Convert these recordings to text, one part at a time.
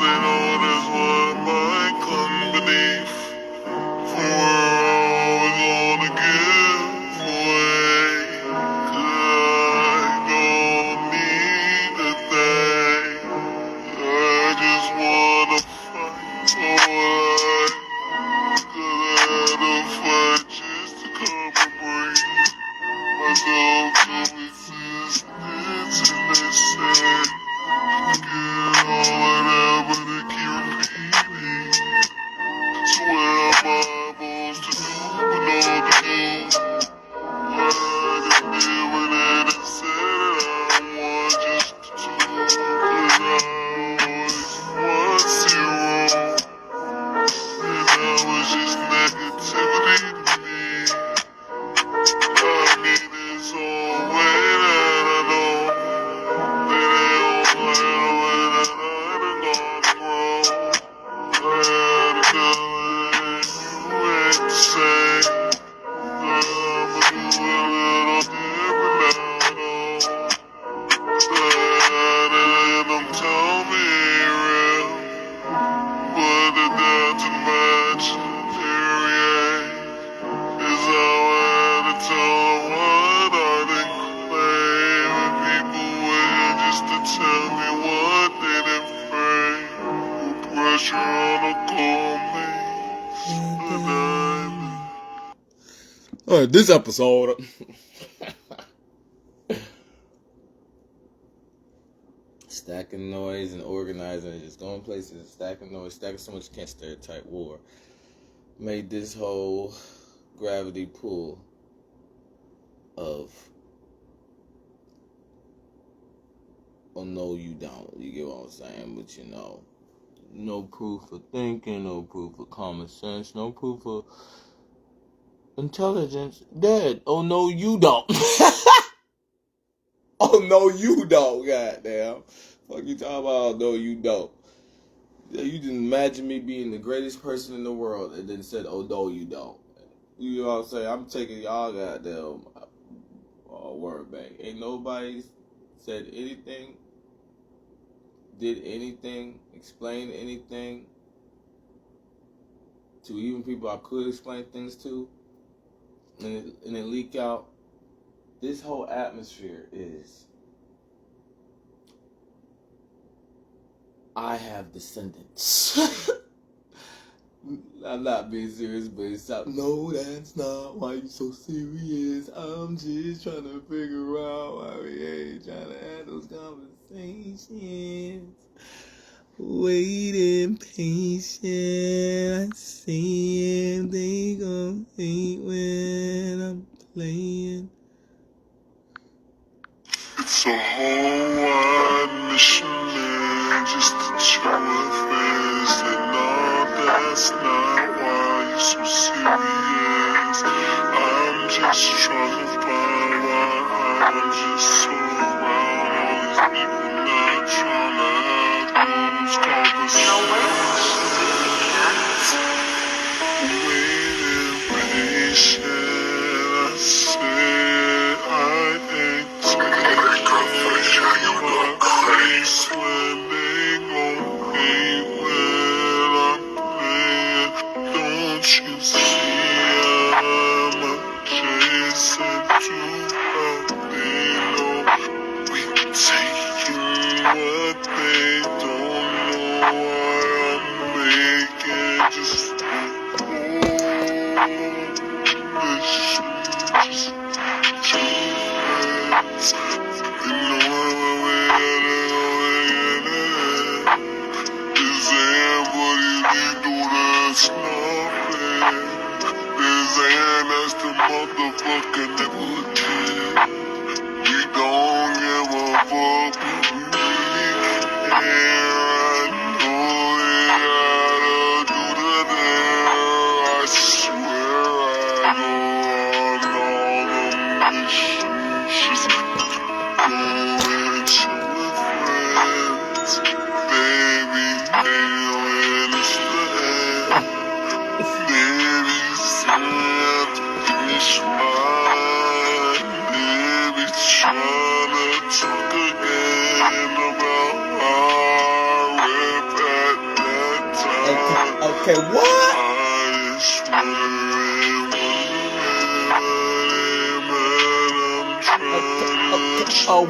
they know there's one might come beneath. For we're always gonna give away. 'Cause I don't need a thing. I just wanna fight for life. 'Cause I had to fight just to come and breathe. Myself to existence and they say, get all whatever they keep repeating. Swear I'm eyeballs to do, but no to do. I just did what they done said I want just to do. 'Cause I always want zero. And that was just negativity to me. I mean, it's all way that I know. They don't like the way that I done gone wrong. I had a feeling you ain't the same. That I'ma do a little different now, though. That it don't tell me real. But the dance and match, period. Is how I had to tell them what I didn't claim. And people waiting just to tell me what they didn't frame. Put pressure on a cold diamond. Alright, this episode. Stacking noise and organizing, just going places, stacking noise, stacking so much you can't stereotype war. Made this whole gravity pull of, oh no you don't, you get what I'm saying, but you know, no proof of thinking, no proof of common sense, no proof of intelligence, dead, oh no you don't. Oh no you don't, goddamn. Fuck you talking about, oh no you don't. You just imagine me being the greatest person in the world and then said, oh no you don't. You know what I'm saying? I'm taking y'all goddamn word back. Ain't nobody said anything, did anything, explained anything to even people I could explain things to, and it leak out. This whole atmosphere is, I have descendants. I'm not being serious, but it's not. No, that's not why you so serious. I'm just trying to figure out why we ain't trying to have those conversations. Waiting patient. I see if they gon' hate when I'm playing. It's a whole wide mission, man, just to show a face that no, that's not why you're so serious. I'm just trying to find why I'm just so around all these people not trying to have those conversations. Waiting patient, I said I ain't face when they gon' hate when I'm playing. Don't you see I'm adjacent to how they know we taking what they don't know. Why I'm making just motherfucking nigga kid. We don't give a fuck, we really care. I know they gotta do the dare. I swear I go on all the missions, just going to friends. Baby, when it's the end, baby, say I have to finish mine. Okay, what? I just wondering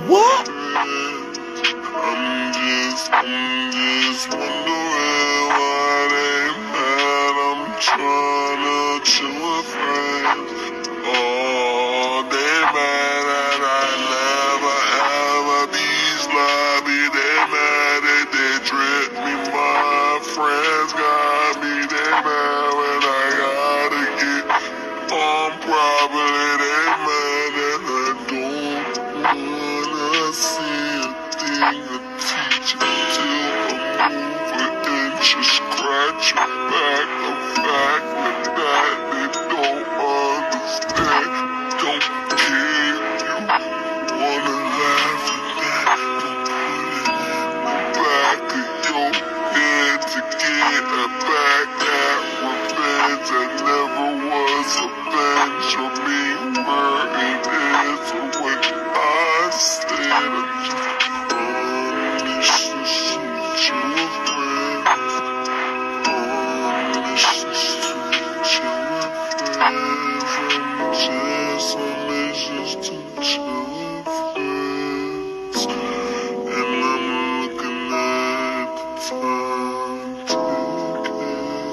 What? I'm just wondering why they mad. I'm tryna chill with friends. Oh, they mad that I never ever be sloppy. They mad that they drip me. My friends got me. They mad when I gotta get on properly. They mad that I don't wanna see a thing. A teacher till I'm over and just scratch back. The fact that they don't understand. Don't care if you wanna laugh at that. Don't put it in the back of your head to get a back at revenge. That never was a bench or me where it is. So when I said I'm just on this chill with friends. On this chill with friends. I'm just to chill with friends. And I'm looking at the time ticking.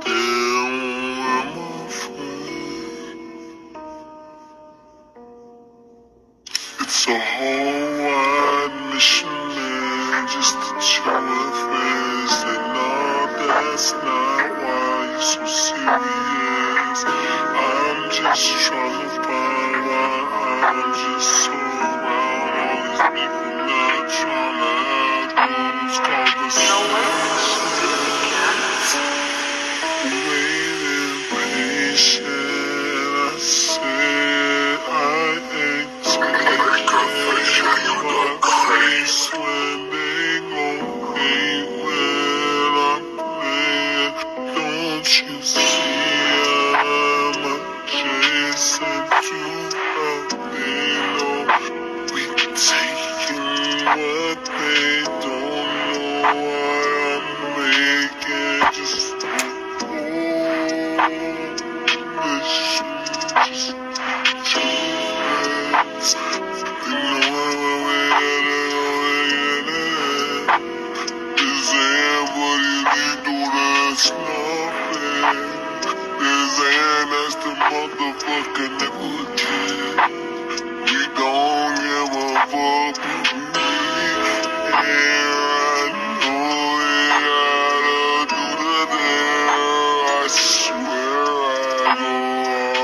Damn, where my friend? It's a whole wide mission, man, just to chill with friends. And no, that's not why you're so serious. I'm just trying to find why I'm just so around all these people not trying to have those conversations. Waiting patient, I said I ain't taking my face when they gon' hate when I'm playing. Don't you see I'm adjacent to how they know we taking what they don't know. Why I'm making just motherfucking nigga kid. We don't give a fuck. I know they gotta do the dare. I swear I go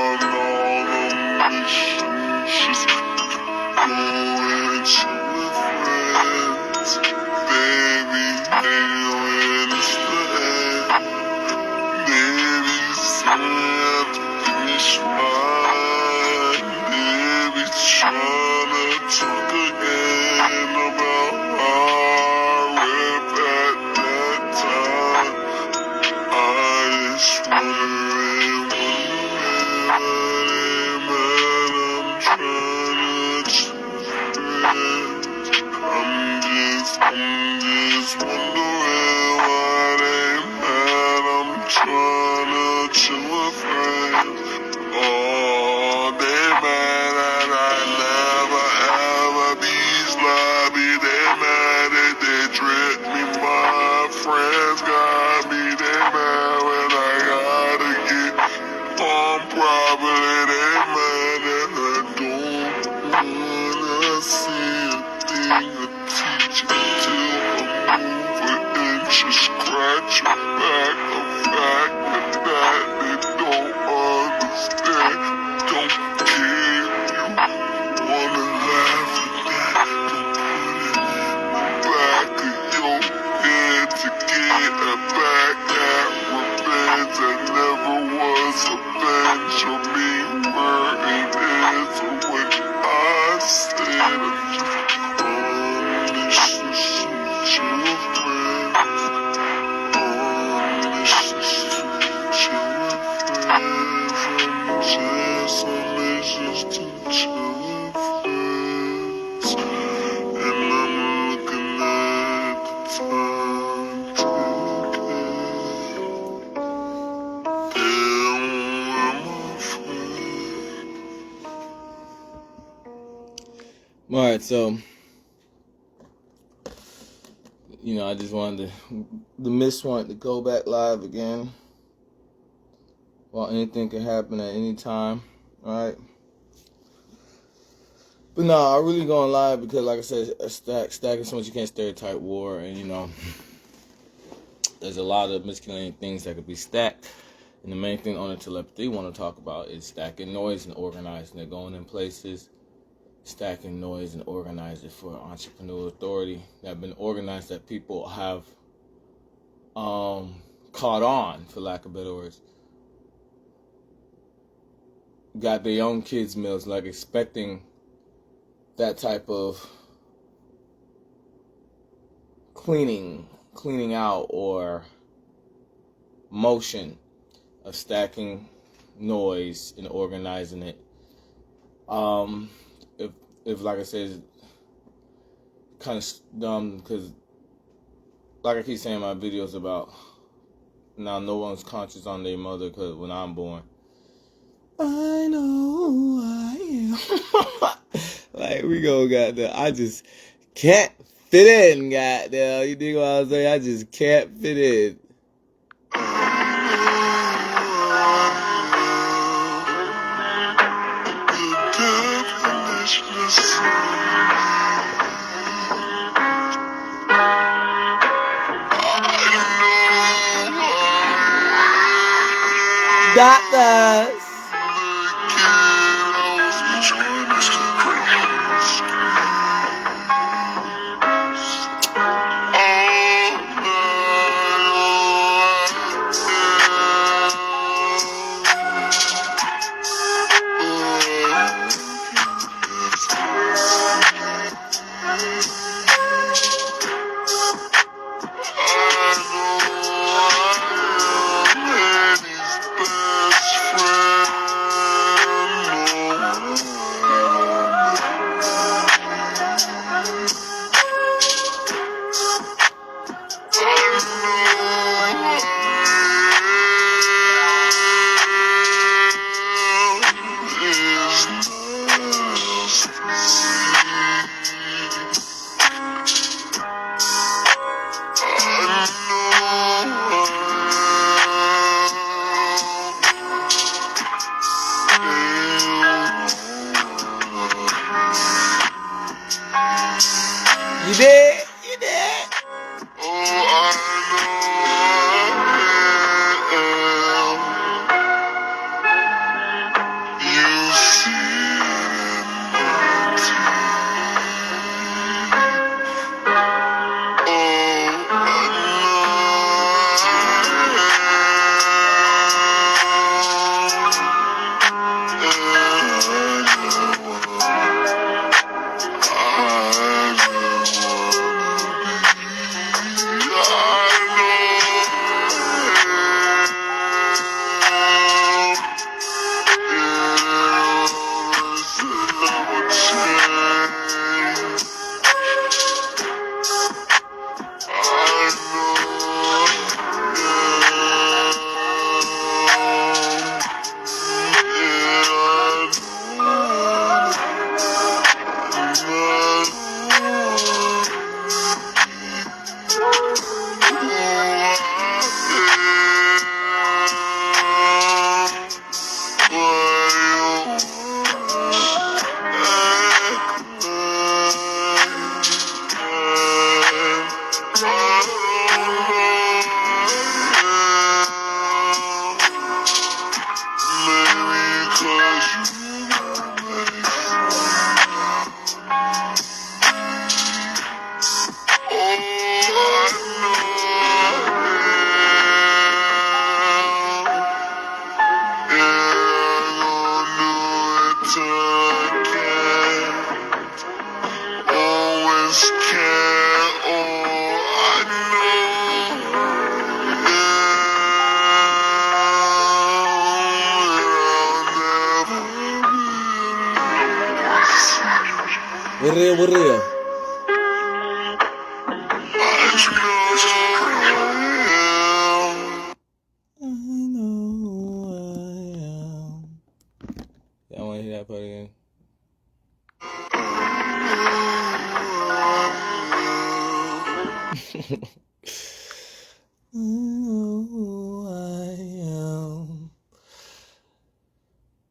on all the missions. Just go and chill with friends. Baby, when it's the end. Baby, sad to finish mine. Baby, tryna talk again about how I rip at that time. I just wondering I'm tryna chill. I'm just wondering why they mad. I'm tryna chill with friends. Oh, they mad that I never ever be sloppy. They mad that they drip me. My friends got me. They mad when I gotta get on properly. They mad that I don't wanna see a thing. A teacher till I'm over and just scratch back. The fact that they don't understand. Don't care if you wanna laugh at that. Don't put it in the back of your head to get a back at revenge. That never was a bench or me where it is. So when I said I'm just on this chill with friends. On this chill with friends. I'm just to chill with friends. And I'm looking at the time. Alright, so, I just wanted the Miss wanted to go back live again. While anything can happen at any time, alright? But no, I'm really going live because, like I said, stacking so much you can't stereotype war, and there's a lot of miscellaneous things that could be stacked. And the main thing on the telepathy we want to talk about is stacking noise and organizing it, going in places, stacking noise and organizing it for entrepreneurial authority that have been organized, that people have caught on, for lack of better words. Got their own kids' meals, like expecting that type of cleaning out or motion of stacking noise and organizing it. If like I said, kind of dumb, because like I keep saying in my videos about now, no one's conscious on their mother, because when I'm born, I know who I am. Like, we go, goddamn, I just can't fit in, goddamn. You dig what I'm saying? I just can't fit in. Doctors. You did? You did? What real? Y'all want to hear that part again? I know who I am.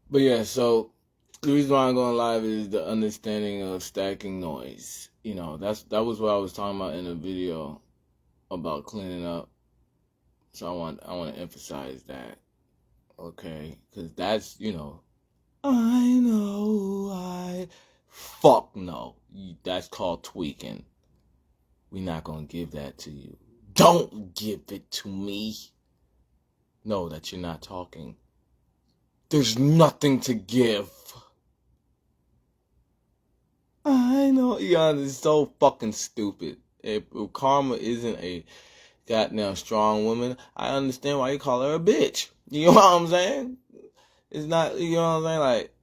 But yeah, so the reason why I'm going live is the understanding of stacking noise. You know, that was what I was talking about in the video about cleaning up. So I want to emphasize that, okay? Because that's, you know, I know fuck no. That's called tweaking. We're not gonna give that to you. Don't give it to me. Know that you're not talking. There's nothing to give. I know, it's so fucking stupid. If Karma isn't a goddamn strong woman, I understand why you call her a bitch. You know what I'm saying? It's not, you know what I'm saying? Like,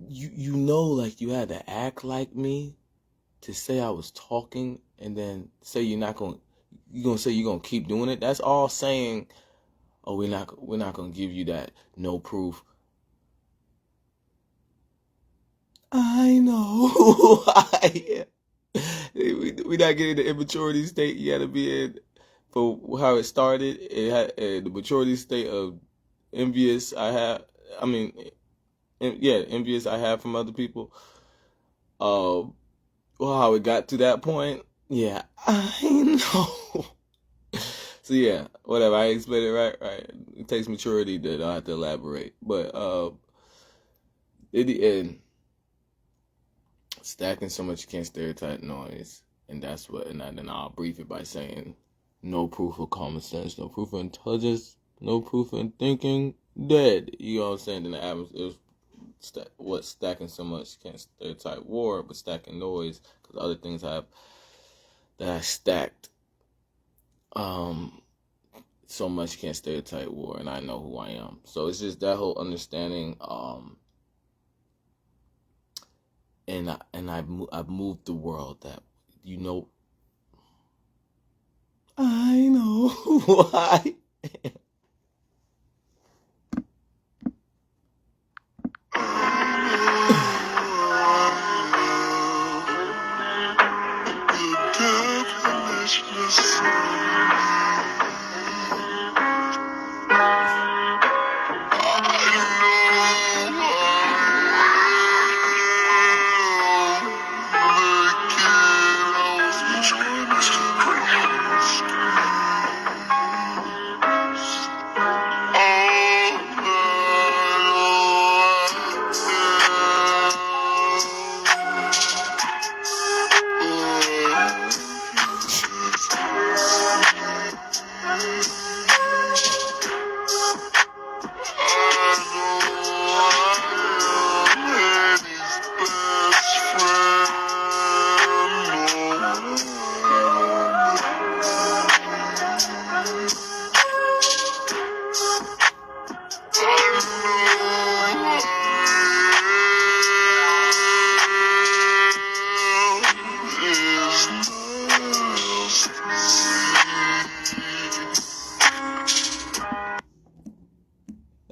you know, like you had to act like me to say I was talking, and then say you're gonna say you're gonna keep doing it. That's all saying, oh, we're not gonna give you that, no proof. I know. We not getting the immaturity state you gotta be in for how it started. It had the maturity state of envious. Envious I have from other people. Well, how it got to that point. Yeah, I know. So yeah, whatever. I explained it right. Right. It takes maturity that I have to elaborate. But in the end, stacking so much you can't stereotype noise, and that's what. And then I'll brief it by saying, no proof of common sense, no proof of intelligence, no proof of thinking, dead. You know what I'm saying? Then the average is stacking so much you can't stereotype war, but stacking noise because other things that I stacked. So much you can't stereotype war, and I know who I am. So it's just that whole understanding. I've moved the world that, you know. I know who I am.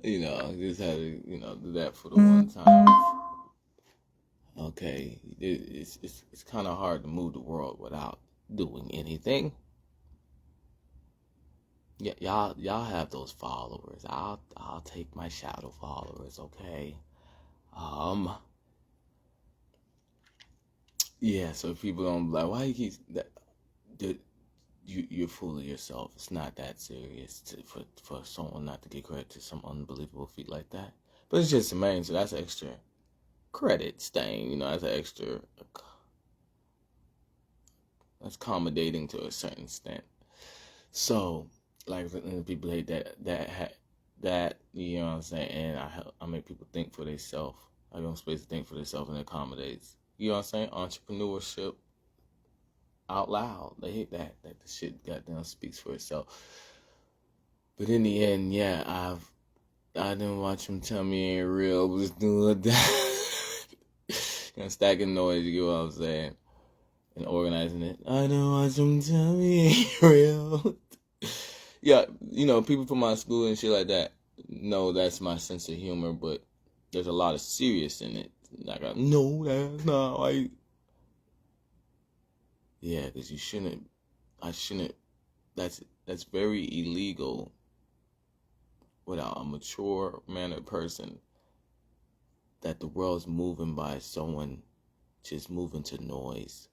You know, just had to, do that for the one time. Okay, it's kind of hard to move the world without doing anything. Yeah, y'all have those followers. I'll take my shadow followers. Okay. Yeah. So people don't be like, why you keep that? You're fooling yourself. It's not that serious for someone not to get credit to some unbelievable feat like that. But it's just amazing. So that's extra credit staying. That's an extra. That's accommodating to a certain extent. So, like, people hate that, you know what I'm saying? And I make people think for themselves. I give them space to think for themselves, and it accommodates. You know what I'm saying? Entrepreneurship out loud. They hate that the shit goddamn speaks for itself. But in the end, yeah, I didn't watch them tell me ain't real. Was doing that. Stacking noise, you know what I'm saying? And organizing it. I didn't watch them tell me ain't real. Yeah, people from my school and shit like that know that's my sense of humor, but there's a lot of serious in it. Like, no, that's not right. Yeah, because I shouldn't, that's very illegal without a mature mannered person, that the world's moving by someone just moving to noise.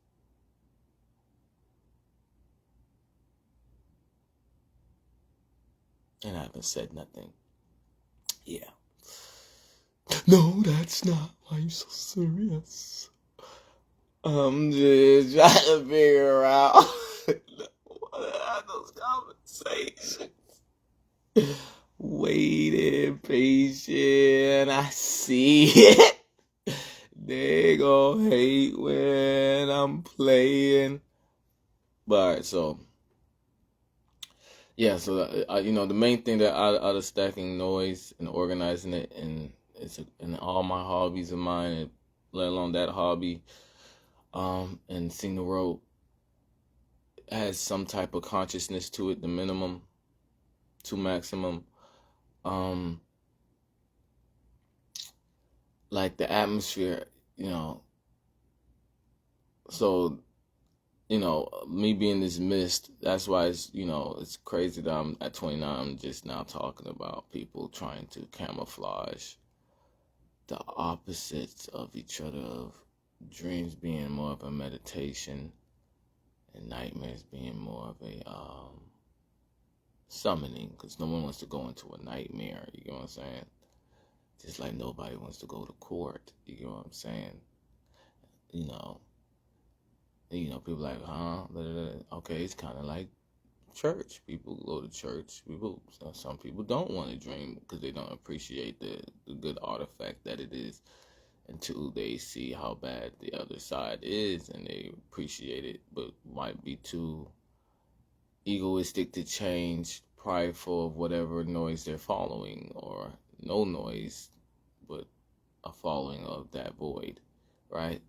And I haven't said nothing. Yeah. No, that's not why you're so serious. I'm just trying to figure out what are those conversations. Waiting, patient, I see it. They gon' hate when I'm playing. But alright, so yeah, so the main thing that out of stacking noise and organizing it, and in all my hobbies of mine, and let alone that hobby, and seeing the world has some type of consciousness to it, the minimum to maximum, like the atmosphere, so me being this mist, that's why it's crazy that I'm at 29. I'm just now talking about people trying to camouflage the opposites of each other, of dreams being more of a meditation and nightmares being more of a summoning, because no one wants to go into a nightmare, you know what I'm saying? Just like nobody wants to go to court, you know what I'm saying? People like, huh? Okay, it's kind of like church. People go to church. Some people don't want to dream because they don't appreciate the good artifact that it is until they see how bad the other side is, and they appreciate it, but might be too egoistic to change, prideful of whatever noise they're following, or no noise, but a following of that void, right?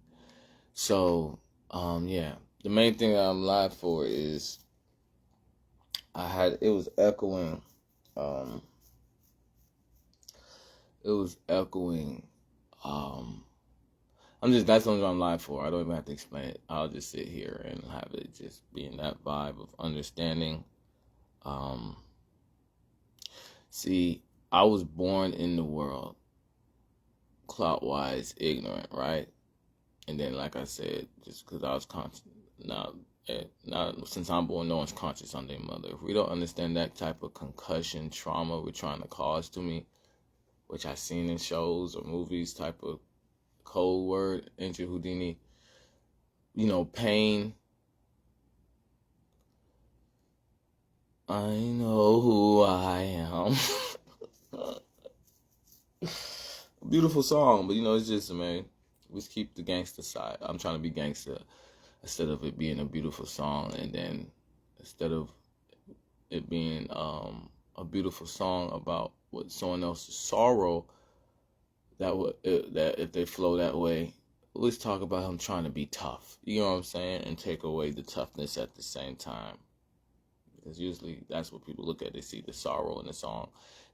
So, yeah, the main thing that I'm live for is it was echoing, that's the only one I'm live for. I don't even have to explain it. I'll just sit here and have it just be in that vibe of understanding. See, I was born in the world clout-wise ignorant, right? And then, like I said, just because I was conscious, now since I'm born, no one's conscious on their mother. If we don't understand that type of concussion trauma we're trying to cause to me, which I've seen in shows or movies, type of code word, Andrew Houdini, pain. I know who I am. Beautiful song, but it's just, man, let's keep the gangster side. I'm trying to be gangster instead of it being a beautiful song, and then instead of it being a beautiful song about what someone else's sorrow, that if they flow that way, let's talk about him trying to be tough. You know what I'm saying? And take away the toughness at the same time. Because usually that's what people look at. They see the sorrow in the song,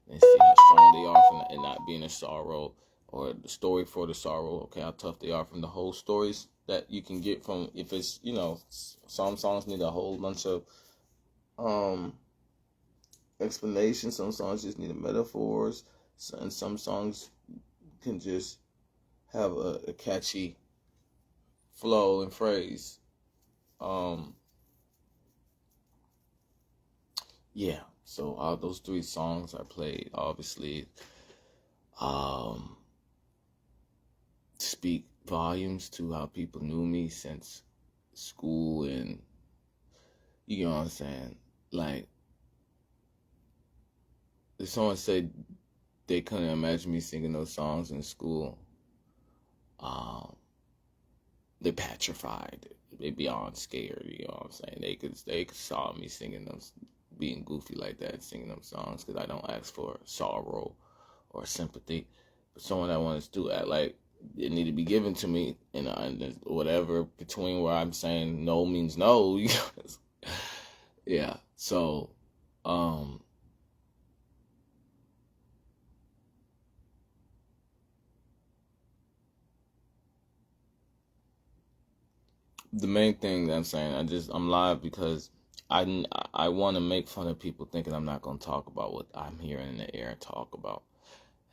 and they see how strong they are from it not being a sorrow, or the story for the sorrow. Okay, how tough they are from the whole stories that you can get from, if it's, some songs need a whole bunch of explanation. Some songs just need metaphors, and some songs can just have a catchy flow and phrase. Yeah, so all those 3 songs I played obviously speak volumes to how people knew me since school, and you know what I'm saying? Like, if someone said they couldn't imagine me singing those songs in school, they petrified. They beyond scared, you know what I'm saying? They could saw me singing them, being goofy like that, singing them songs, because I don't ask for sorrow or sympathy. But someone that wants to act like it need to be given to me, and whatever between where I'm saying no means no. Yeah. So, the main thing that I'm saying, I'm live because I want to make fun of people thinking I'm not going to talk about what I'm hearing in the air and talk about.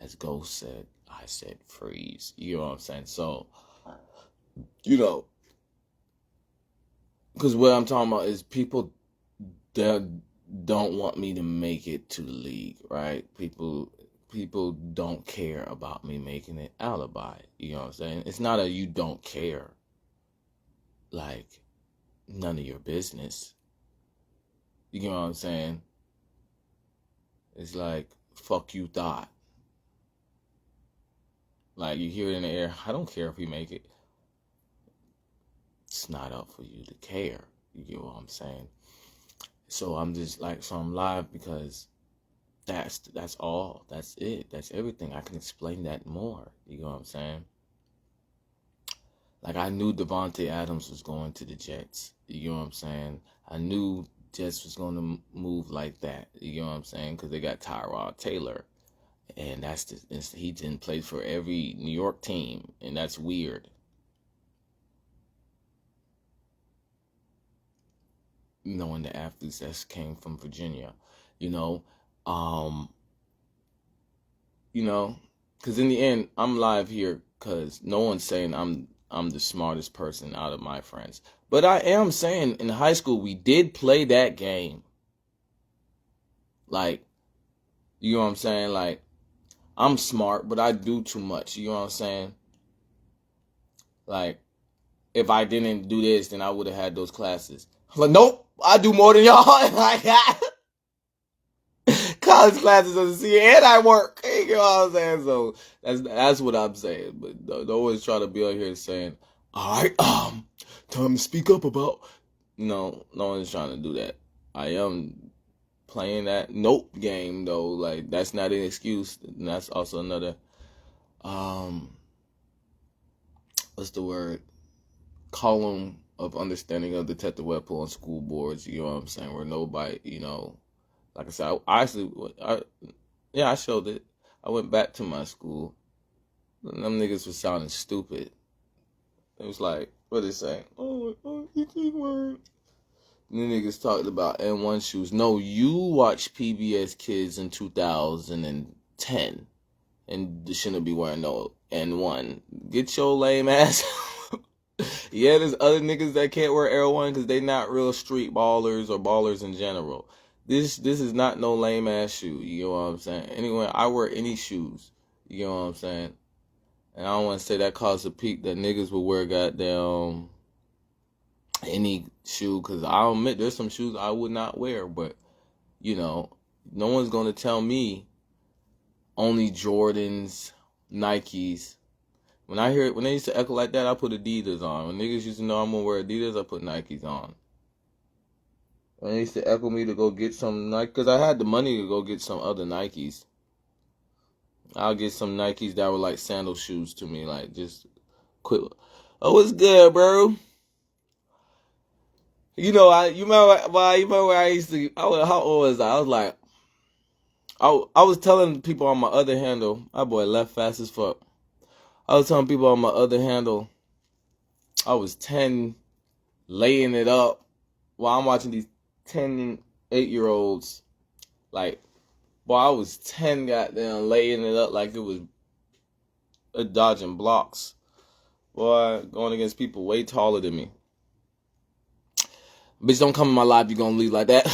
As Ghost said, I said freeze. You know what I'm saying? So, you know, because what I'm talking about is people that don't want me to make it to the league, right? People don't care about me making it. Alibi. You know what I'm saying? It's not a you don't care. Like, none of your business. You know what I'm saying? It's like, fuck you thought. Like, you hear it in the air, I don't care if we make it. It's not up for you to care. You get what I'm saying? So I'm just like, so I'm live because that's all. That's it. That's everything. I can explain that more. You know what I'm saying? Like, I knew Devontae Adams was going to the Jets. You know what I'm saying? I knew Jets was going to move like that. You know what I'm saying? Because they got Tyrod Taylor. And he didn't play for every New York team. And that's weird. Knowing the athletes that came from Virginia. You know? Because in the end, I'm live here because no one's saying I'm the smartest person out of my friends. But I am saying in high school, we did play that game. Like, you know what I'm saying? Like, I'm smart, but I do too much. You know what I'm saying? Like, if I didn't do this, then I would have had those classes. I'm like, nope, I do more than y'all. Like, college classes doesn't see it, and I work. You know what I'm saying? So that's what I'm saying. But don't always try to be out here saying, all right, time to speak up about. No one's trying to do that. I am playing that nope game though. Like, that's not an excuse. And that's also another what's the word? Column of understanding of Detective Webpoolz on school boards. You know what I'm saying? Where nobody, like I said, I showed it. I went back to my school. And them niggas was sounding stupid. It was like, what they say? Oh, you keep word. And the niggas talked about N1 shoes. No, you watched PBS Kids in 2010 and shouldn't be wearing no N1. Get your lame ass. Yeah, there's other niggas that can't wear Air One because they not real street ballers or ballers in general. This is not no lame ass shoe. You know what I'm saying? Anyway, I wear any shoes. You know what I'm saying? And I don't want to say that caused a peak that niggas would wear goddamn any shoe, because I'll admit there's some shoes I would not wear, but no one's gonna tell me only Jordans, Nikes. When they used to echo like that, I put Adidas on. When niggas used to know I'm gonna wear Adidas, I put Nikes on. When they used to echo me to go get some Nike, because I had the money to go get some other Nikes. I'll get some Nikes that were like sandal shoes to me, like just quick. Oh, what's good, bro? You remember where I used to, how old was I? I was like, I was telling people on my other handle, my boy left fast as fuck. I was telling people on my other handle, I was 10, laying it up while I'm watching these 10 and 8-year-olds. Like, boy, I was 10 goddamn laying it up like it was dodging blocks. Boy, going against people way taller than me. Bitch, don't come in my life, you gonna leave like that.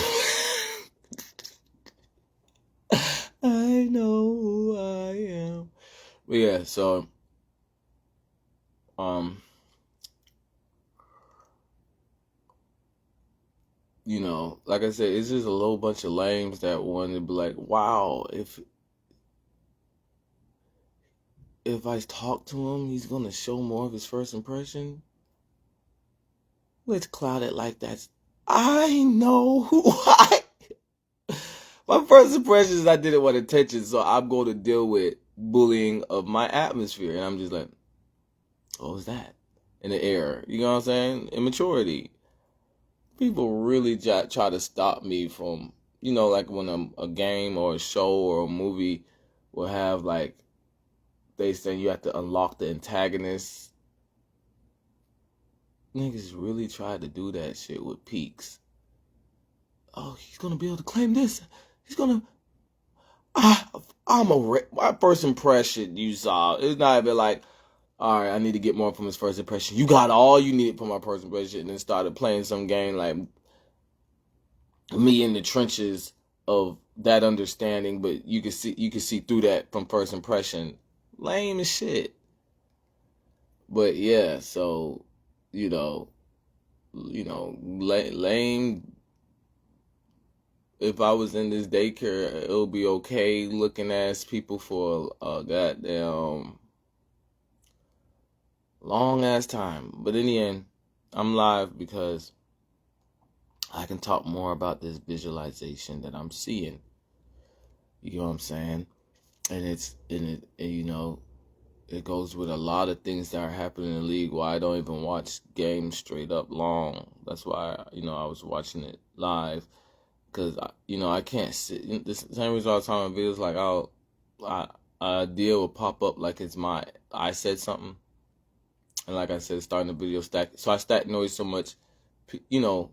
I know who I am. But yeah, so like I said, it's just a little bunch of lames that want to be like, wow, if I talk to him, he's gonna show more of his first impression. Let's cloud it like that. I know who I. My first impression is I didn't want attention, so I'm going to deal with bullying of my atmosphere, and I'm just like, what was that? In the air, you know what I'm saying? Immaturity. People really try to stop me from, like when a game or a show or a movie will have, like, they say you have to unlock the antagonist. niggas really tried to do that shit with Peaks. Oh, he's gonna be able to claim this. He's gonna. My first impression you saw. It's not even like, all right, I need to get more from his first impression. You got all you needed from my first impression, and then started playing some game like me in the trenches of that understanding. But you can see through that from first impression. Lame as shit. But yeah, so lame. If I was in this daycare, it'll be okay looking ass people for a goddamn long ass time. But in the end, I'm live because I can talk more about this visualization that I'm seeing. You know what I'm saying? And it goes with a lot of things that are happening in the league. Why I don't even watch games straight up long. That's why I was watching it live. Because, I can't sit. The same reason I was talking about videos, like, a deal will pop up like I said something. And like I said, starting the video stack. So I stack noise so much,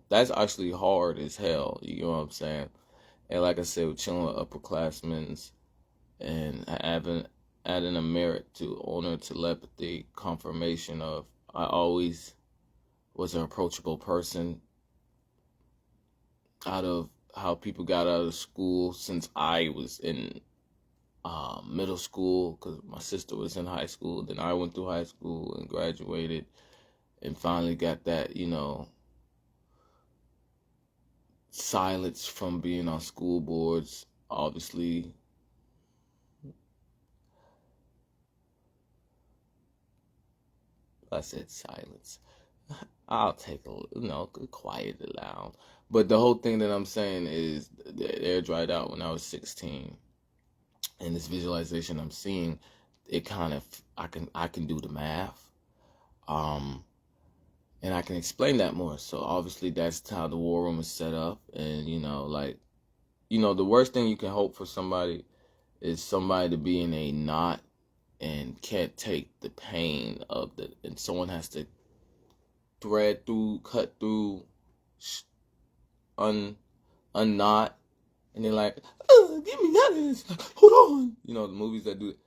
that's actually hard as hell. You know what I'm saying? And like I said, with chilling with upperclassmen and adding a merit to owner telepathy, confirmation of I always was an approachable person out of how people got out of school since I was in middle school, because my sister was in high school. Then I went through high school and graduated and finally got that, silence from being on school boards. Obviously, I said silence. I'll take quiet it down. But the whole thing that I'm saying is the air dried out when I was 16. And this visualization I'm seeing, it kind of, I can do the math. And I can explain that more. So obviously that's how the war room is set up. And, the worst thing you can hope for somebody is somebody to be in a knot and can't take the pain of and someone has to thread through, cut through, unknot, and they're like, give me that. And it's like, hold on. The movies that do it,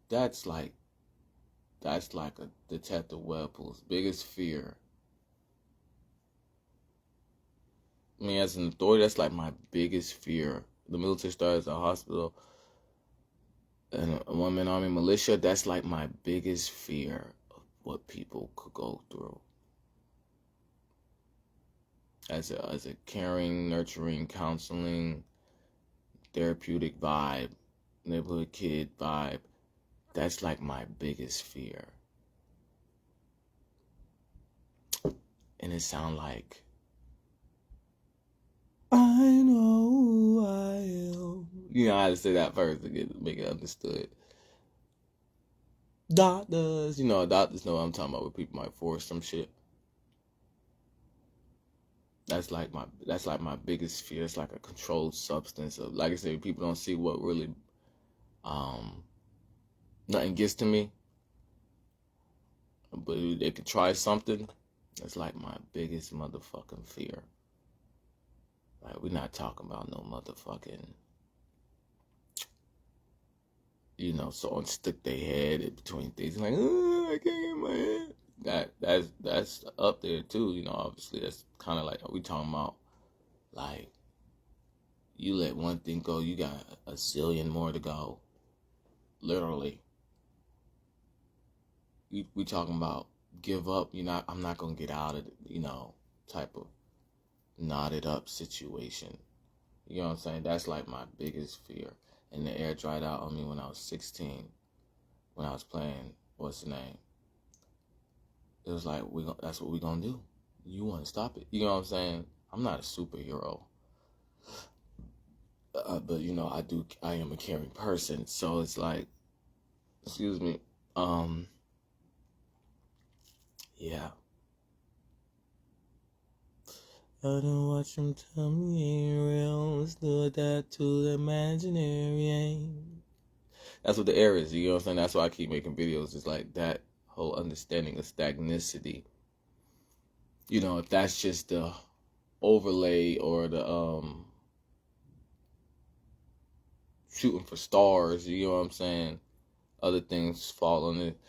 that's like a Detective Webpoolz biggest fear. I mean, as an authority, that's like my biggest fear. The military starts at a hospital and a one-man army militia, that's like my biggest fear of what people could go through. As a caring, nurturing, counseling, therapeutic vibe, neighborhood kid vibe, that's like my biggest fear. And it sound like, I know who I am. I had to say that first to make it understood. Doctors, doctors know what I'm talking about, where people might force some shit. That's like my biggest fear. It's like a controlled substance of, like I said, people don't see what really, nothing gets to me, but they could try something. It's like my biggest motherfucking fear. Like, we're not talking about no motherfucking, someone stick their head in between things, like, I can't get my head. That's up there too, obviously. That's kind of like, we talking about, like, you let one thing go, you got a zillion more to go. Literally. We talking about give up, I'm not going to get out of it, type of knotted up situation. You know what I'm saying? That's like my biggest fear. And the air dried out on me when I was 16, when I was playing, what's the name? It was like, that's what we're going to do. You want to stop it. You know what I'm saying? I'm not a superhero. But, I am a caring person. So it's like, excuse me. Yeah. I don't watch them tell me ain't real. Let's do that to the imaginary. That's what the air is, you know what I'm saying? That's why I keep making videos. It's like that whole understanding of stagnicity. You know, if that's just the overlay or the shooting for stars, you know what I'm saying? Other things fall on it,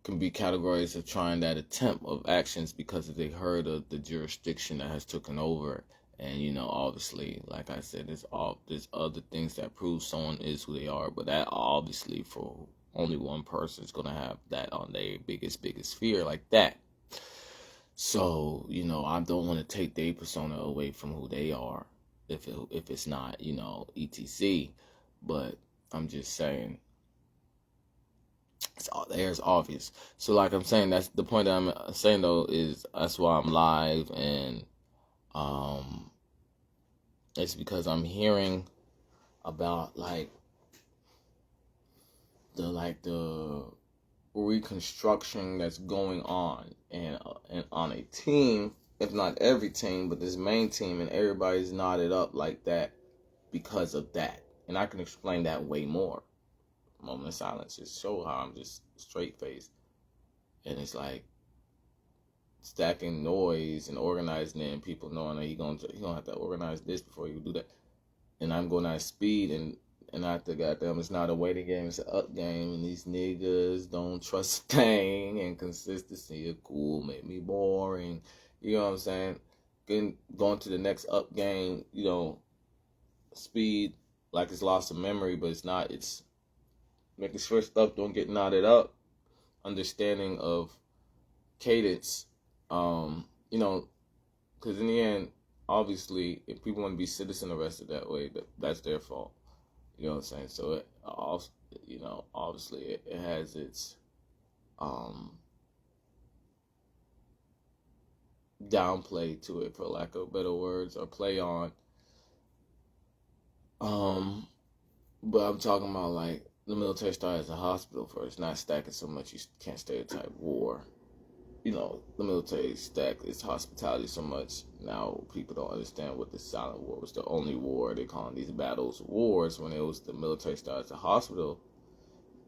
can be categories of trying that attempt of actions because they heard of the jurisdiction that has taken over. And, you know, obviously, like I said, there's other things that prove someone is who they are, but that obviously for only one person is going to have that on their biggest fear like that. So, you know, I don't want to take their persona away from who they are if it's not, you know, etc. But I'm just saying, there's obvious. So like I'm saying, that's the point that I'm saying though, is that's why I'm live, and it's because I'm hearing about like the reconstruction that's going on, and on a team, if not every team, but this main team, and everybody's knotted up like that because of that. And I can explain that way more. Moment of silence just show how I'm just straight faced, and it's like stacking noise and organizing it, and people knowing that he gonna have to organize this before you do that. And I'm going at speed, and I think goddamn, it's not a waiting game, it's an up game, and these niggas don't trust a thing, and consistency is cool, make me boring. You know what I'm saying? Going to the next up game, you know, speed like it's lost of memory, but it's not. It's making sure stuff don't get knotted up, understanding of cadence, you know, because in the end, obviously, if people want to be citizen arrested that way, that's their fault. You know what I'm saying? So it also, you know, obviously it has its downplay to it, for lack of better words, or play on. But I'm talking about like the military started as a hospital first, not stacking so much you can't stereotype war. You know, the military stacked its hospitality so much, now people don't understand what the silent war was. The only war, they calling these battles wars, when it was the military started as a hospital.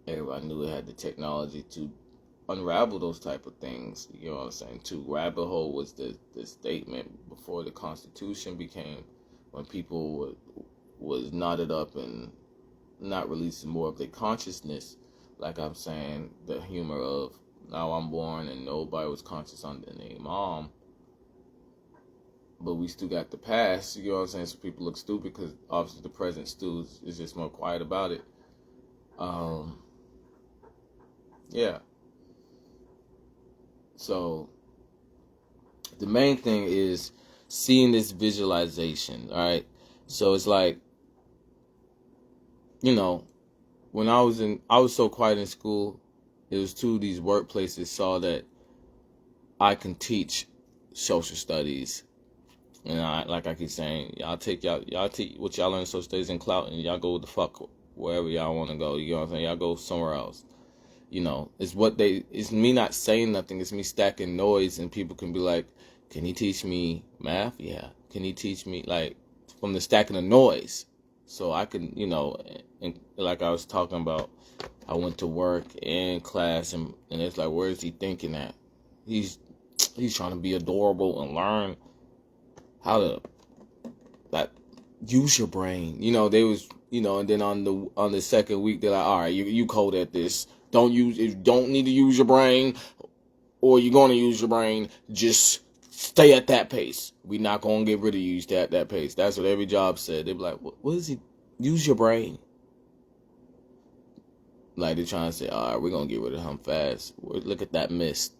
Everybody knew it had the technology to unravel those type of things. You know what I'm saying? To rabbit hole was the statement before the Constitution became, when people was knotted up and not releasing more of their consciousness. Like I'm saying, the humor of, now I'm born and nobody was conscious under the name mom, but we still got the past. You know what I'm saying? So people look stupid because obviously the present still is just more quiet about it. Yeah. So the main thing is seeing this visualization, all right? So it's like, you know, when I was so quiet in school, it was two of these workplaces saw that I can teach social studies. And like I keep saying, y'all teach what y'all learn in social studies in clout, and y'all go the fuck wherever y'all want to go. You know what I'm saying? Y'all go somewhere else. You know, it's me not saying nothing. It's me stacking noise, and people can be like, can he teach me math? Yeah. Can he teach me, like, from the stacking of noise? So I can, you know, and like I was talking about, I went to work and class, and it's like, where is he thinking at? He's trying to be adorable and learn how to, like, use your brain. You know, they was, you know, and then on the second week, they're like, all right, you code at this. If you don't need to use your brain, or you're going to use your brain, just stay at that pace. We're not going to get rid of you at that pace. That's what every job said. They'd be like, what is he? Use your brain. Like, they're trying to say, all right, we're going to get rid of him fast. Look at that mist.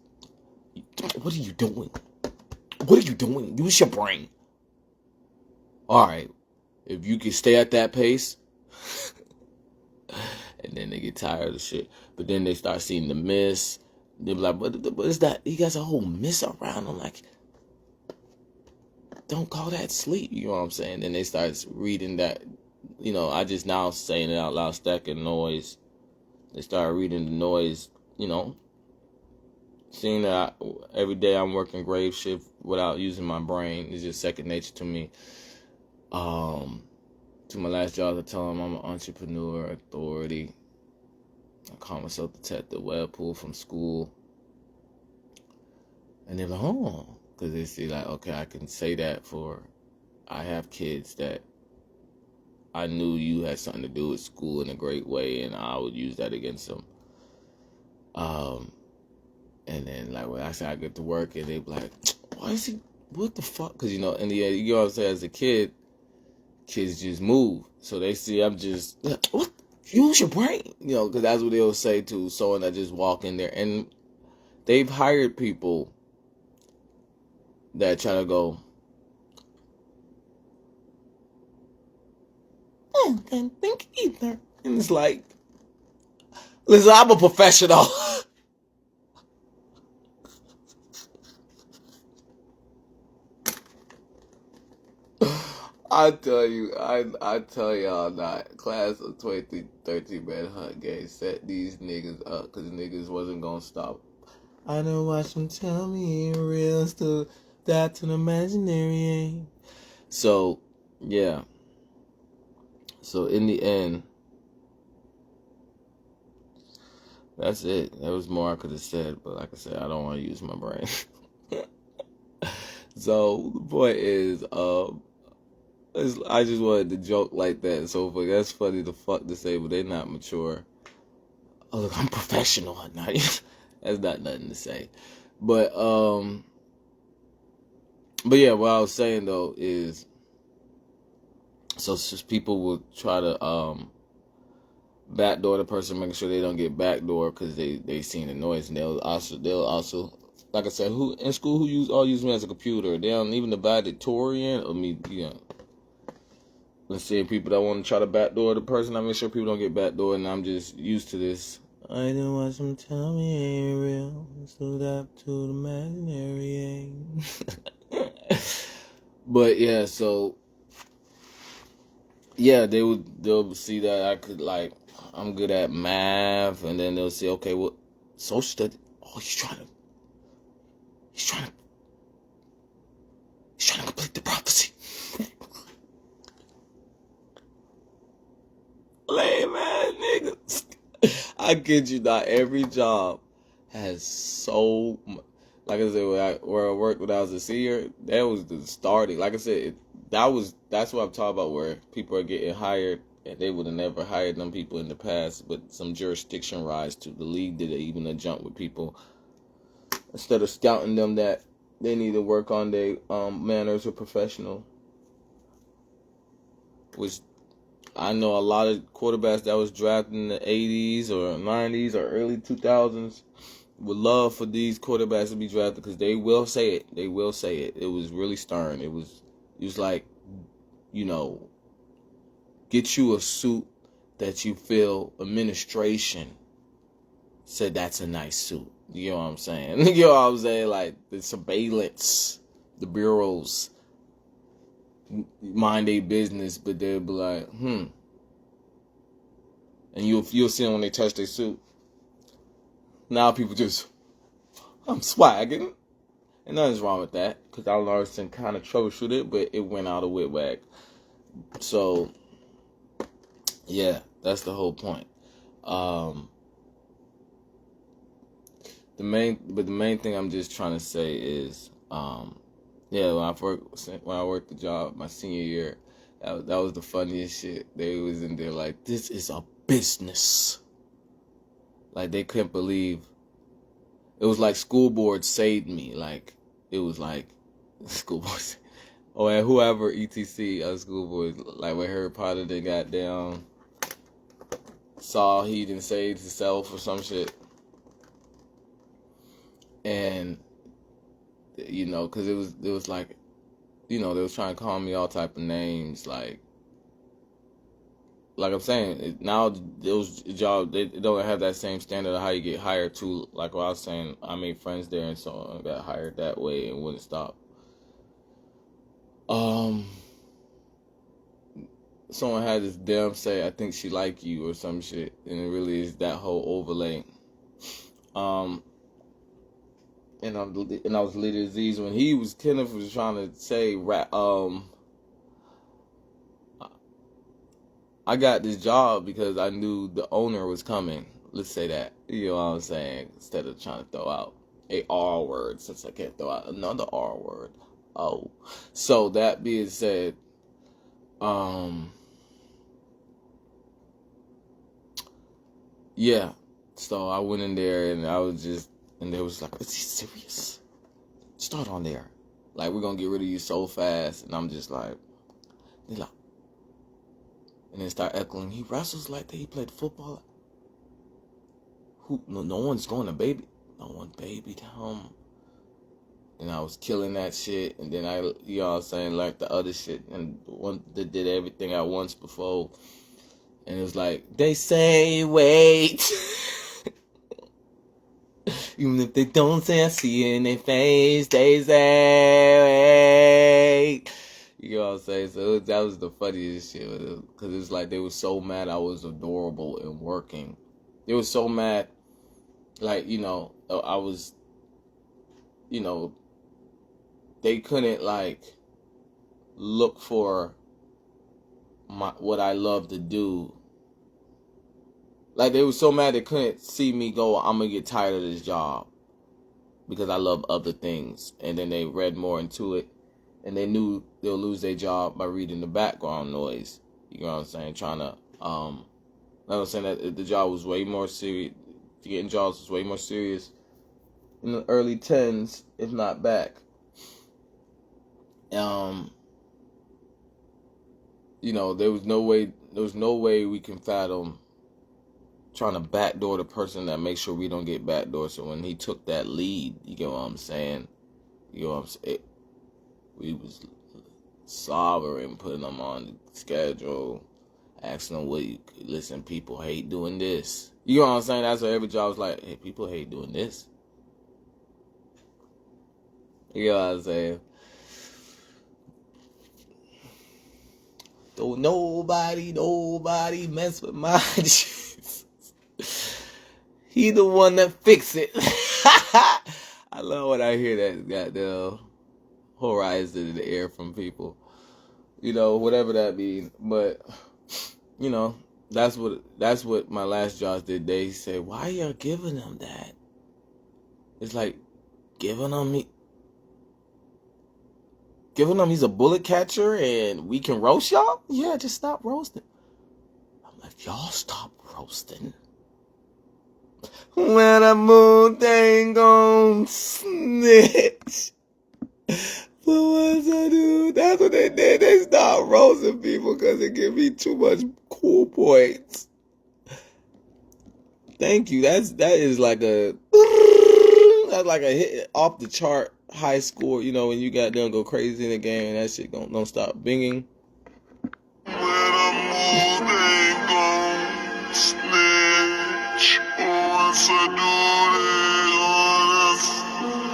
What are you doing? What are you doing? Use your brain. All right. If you can stay at that pace. And then they get tired of shit. But then they start seeing the mist. They be like, what is that? He got a whole mist around. I'm like, don't call that sleep. You know what I'm saying? Then they start reading that. You know, I just now saying it out loud, stacking noise. They start reading the noise, you know. Seeing that every day I'm working grave shift without using my brain is just second nature to me. To my last job, I tell them I'm an entrepreneur, authority. I call myself Detective Webpoolz from school. And they're like, oh, because they see like, okay, I can say that for, I have kids that I knew you had something to do with school in a great way, and I would use that against them. And then like when I say I get to work, and they be like, why is he? What the fuck? Because in the end, you know what I'm saying, as a kid, kids just move. So they see I'm just, what? Use your brain. Because that's what they'll say to someone that just walk in there. And they've hired people that try to go, I can't think either. And it's like, listen, I'm a professional. I tell y'all not. Class of 2013, man, Hunt Gang set these niggas up because niggas wasn't gonna stop. I don't watch them tell me ain't real, still that's an imaginary aim. So, yeah. So, in the end, that's it. There was more I could have said, but like I said, I don't want to use my brain. So, the point is, I just wanted to joke like that. So that's funny to fuck to say, but they're not mature. Oh look, I'm professional. That's not nothing to say. But yeah, what I was saying though is, so it's just people will try to backdoor the person, making sure they don't get backdoor because they seen the noise, and they'll also like I said, who in school who all use me as a computer. They don't even the valedictorian or me, Let's say people that want to try to backdoor the person, I make sure people don't get backdoor, and I'm just used to this. I don't want some tell me ain't real, so that to the imaginary aim. But yeah, so yeah, they'll see that I could I'm good at math, and then they'll say, okay, well, social study. Oh, he's trying to complete the prophecy. Lame ass niggas. I kid you not. Every job has so much. Like I said, where I worked when I was a senior, that was the starting. Like I said, that's what I'm talking about. Where people are getting hired, and they would have never hired them people in the past, but some jurisdiction rise to the league did even a jump with people instead of scouting them that they need to work on their manners or professional, which. I know a lot of quarterbacks that was drafted in the 80s or 90s or early 2000s would love for these quarterbacks to be drafted because they will say it. They will say it. It was really stern. It was like, get you a suit that you feel administration said that's a nice suit. You know what I'm saying? You know what I'm saying? Like the surveillance, the bureaus mind their business, but they'll be like, and you'll see them when they touch their suit. Now people just, I'm swagging, and nothing's wrong with that because I learned some kind of troubleshoot it, but it went out of wig-wag. So yeah, that's the whole point. The main thing I'm just trying to say is, yeah, when I worked the job my senior year, that was the funniest shit. They was in there like, this is a business. Like they couldn't believe. It was like school board saved me. Like it was like school board. Oh, and whoever etc. School board, like when Harry Potter they got down, saw he didn't save himself or some shit, and because it was like, they was trying to call me all type of names, like I'm saying, now those jobs, they don't have that same standard of how you get hired to, like what I was saying, I made friends there and so I got hired that way and wouldn't stop. Someone had this damn say, I think she like you or some shit, and it really is that whole overlay. And I was Leader Aziz when he was Kenneth was trying to say I got this job because I knew the owner was coming. Let's say that. You know what I'm saying? Instead of trying to throw out. a R word, since I can't throw out another R word. Oh. So that being said, yeah. So I went in there and they was like, is he serious? Start on there. Like, we're gonna get rid of you so fast. And I'm just like, they like, and then start echoing, he wrestles like that, he played football. No one's going to baby. No one babied him. And I was killing that shit. And then you know what I'm saying, like the other shit. And one that did everything at once before. And it was like, they say wait. Even if they don't say, I see it in their face, they say wait. You know what I'm saying? So that was the funniest shit. Because it's like they were so mad I was adorable and working. They were so mad. Like, you know, I was, you know, they couldn't, like, look for what I love to do. Like, they were so mad they couldn't see me go, I'm going to get tired of this job because I love other things. And then they read more into it. And they knew they'll lose their job by reading the background noise. You know what I'm saying? Trying to, I was saying that the job was way more serious. Getting jobs was way more serious in the early 10s, if not back. You know, there was no way we can fathom trying to backdoor the person that makes sure we don't get backdoor. So when he took that lead, you get what I'm saying? You know what I'm saying? We was sovereign, putting them on the schedule, asking them, listen, people hate doing this. You know what I'm saying? That's what every job was like, hey, people hate doing this. You know what I'm saying? Don't nobody mess with my Jesus. He the one that fix it. I love when I hear that goddamn horizon in the air from people. You know, whatever that means. But, you know, that's what my last jobs did. They say, why are you giving them that? It's like, giving them he's a bullet catcher and we can roast y'all? Yeah, just stop roasting. I'm like, y'all stop roasting. When I move, they ain't gon' snitch. But once I do, that's what they did. They stopped roasting people because it give me too much cool points. Thank you. That is like that's like a hit off the chart high score. You know, when you got them go crazy in the game and that shit don't stop binging. When I move, they gon' snitch. Once I do, they gonna snitch.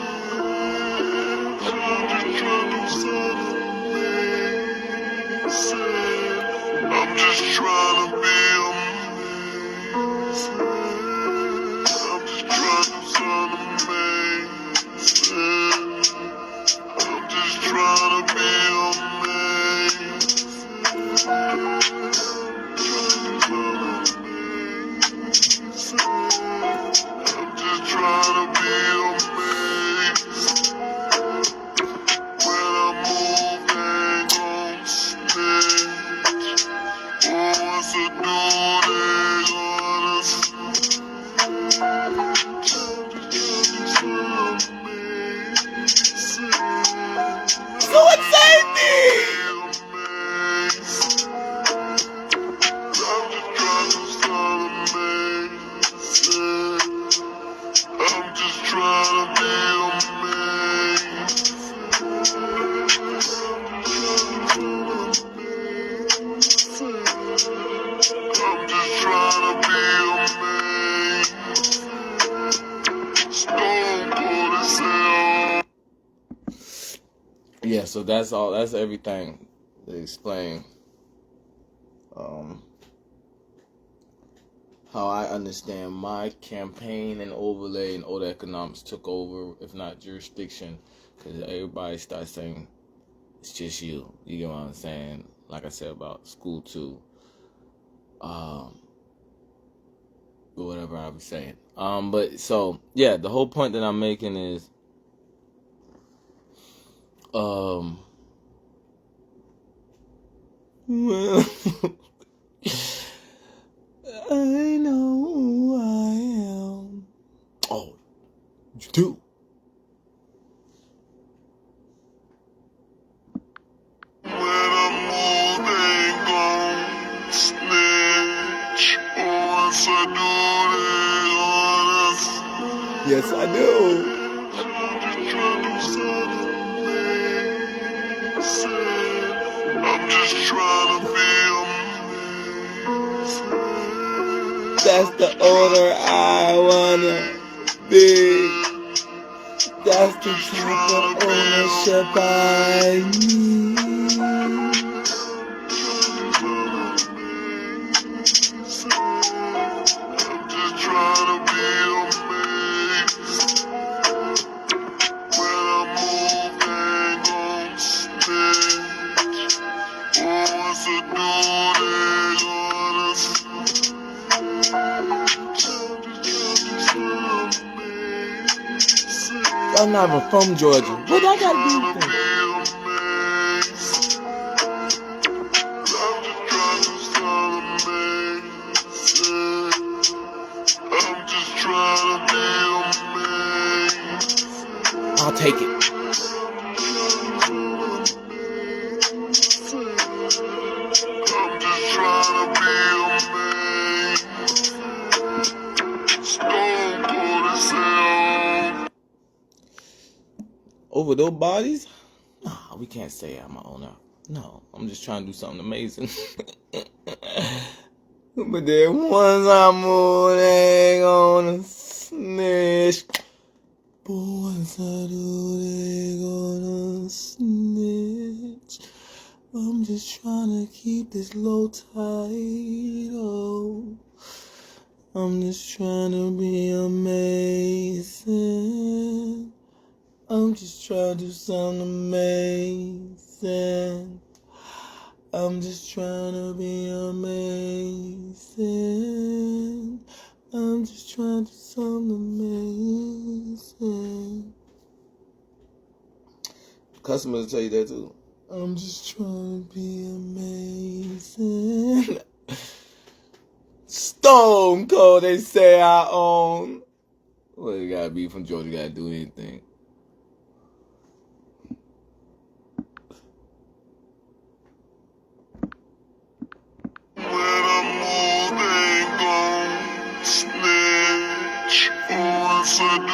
I'm just trying to set amazing. I'm just trying to be amazing. I'm just trying to set amazing. I'm just trying to be amazing. I'm just trying to be amazed. When I move, they gon' snitch. Once I do, they gonna snitch. So what saved me? I'm just trying to be amazed. I'm just trying to be amazed. Stone Cold as hell. Yeah, so that's all. That's everything to explain how I understand my campaign and overlay and all the economics took over, if not jurisdiction, because everybody starts saying it's just you. You get what I'm saying? Like I said about school too, or whatever I was saying. But so yeah, the whole point that I'm making is, well, I know who I am. Oh, you do. When I'm moving on, snitch. Once I do it, Yes, I do. I'm just trying to be amazing. That's the owner I wanna be. That's the type of ownership I need. I'm just trying to be amazing. When I'm moving on stage, once I do I'm not even from Georgia. What I gotta do with that? I'm just trying to be amazing. I'll take it. I'm just trying to be amazing. Stone cold as hell. Over those bodies? Nah, we can't say I'm an owner. No, I'm just trying to do something amazing. But then once I'm moving on a snitch. But once I do, they gonna snitch. I'm just trying to keep this low title. I'm just trying to be amazing. I'm just trying to do something amazing. I'm just trying to be amazing. I'm just trying to do something amazing. Customers tell you that too. I'm just trying to be amazing. Stone Cold, they say I own. Well, you gotta be from Georgia, you gotta do anything. When I'm moving on snitch, once I do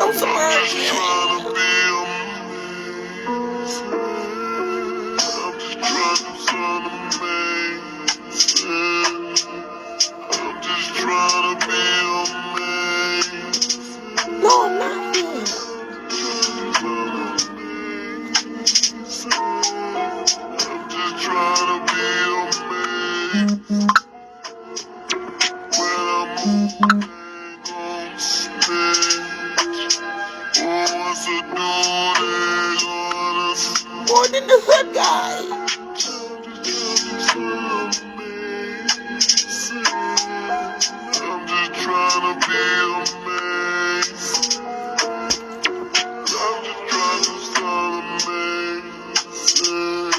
I'm sorry. I'm just trying to be amazing. I'm just trying to do something amazing. I'm just trying to be amazing. No, I'm not. I'm just trying to be amazing. When I'm moving on stage, once I do it, More than the hood guy. I'm just trying to be amazing. I'm just trying to sound amazing.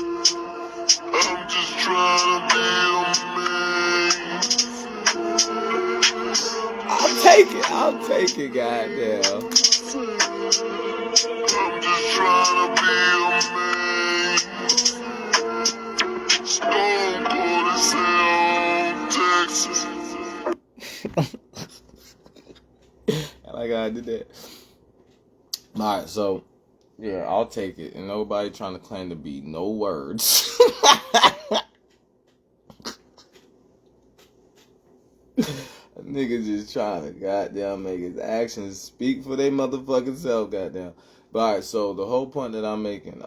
I'm just trying to be amazing. I'll take it, goddamn. I'm just trying to be amazing. Stone cold as hell, Texas. I like how I did that. Alright, so yeah, I'll take it. And nobody trying to claim to be no words. A nigga just trying to goddamn make his actions speak for their motherfucking self, goddamn. But alright, so the whole point that I'm making,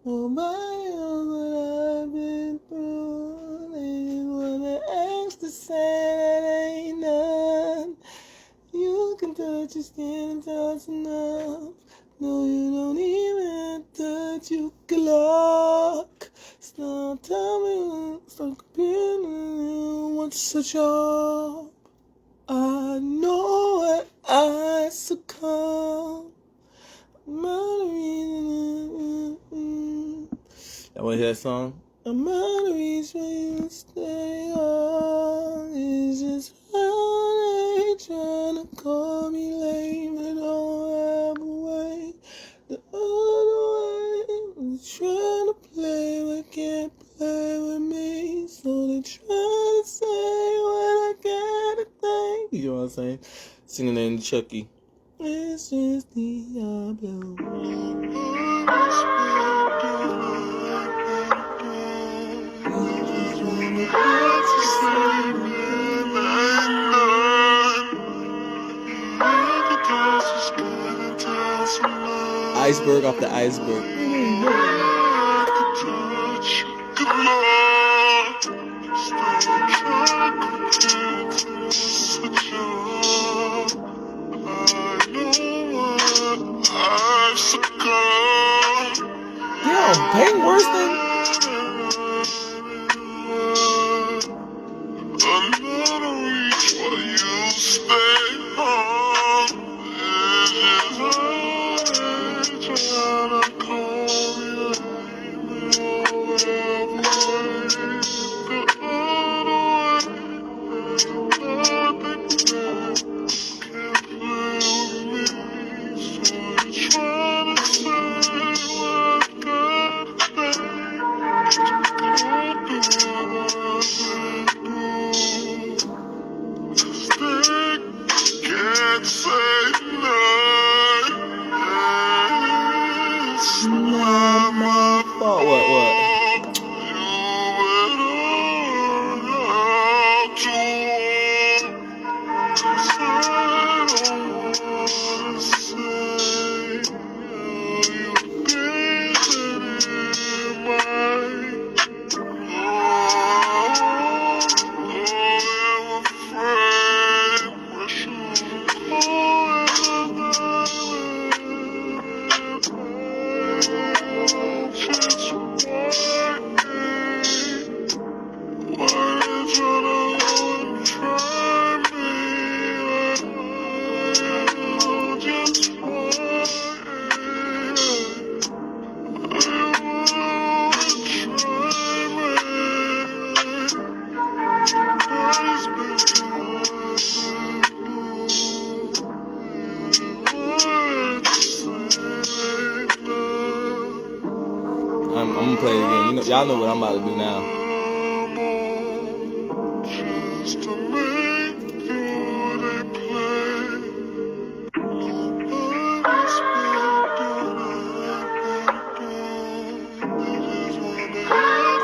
nobody knows what I've been through. They just wanna ask to say that ain't none. You can touch but your skin tells enough. No, you don't even touch, you can lock. So tell me what's the computer, what's the job? I know it, I succumb. I want to hear that song? I'm out of reach when you stay on. It's just how they tryna call me lame, but don't have a way. The other way, they're trying to play, but can't play with me. So they try to say what I gotta think. You know what I'm saying? Singing in Chucky. It's just Diablo. Iceberg off the iceberg. Damn, pain worse than. Another reach while you stay home. It's just trying to call me lame, the other way, can't play with me. So you're trying to say what I gotta can't say no. It's not my fault. What? I'm gonna play it again. You know, y'all know what I'm about to do now. Just to make you they play. Nobody's been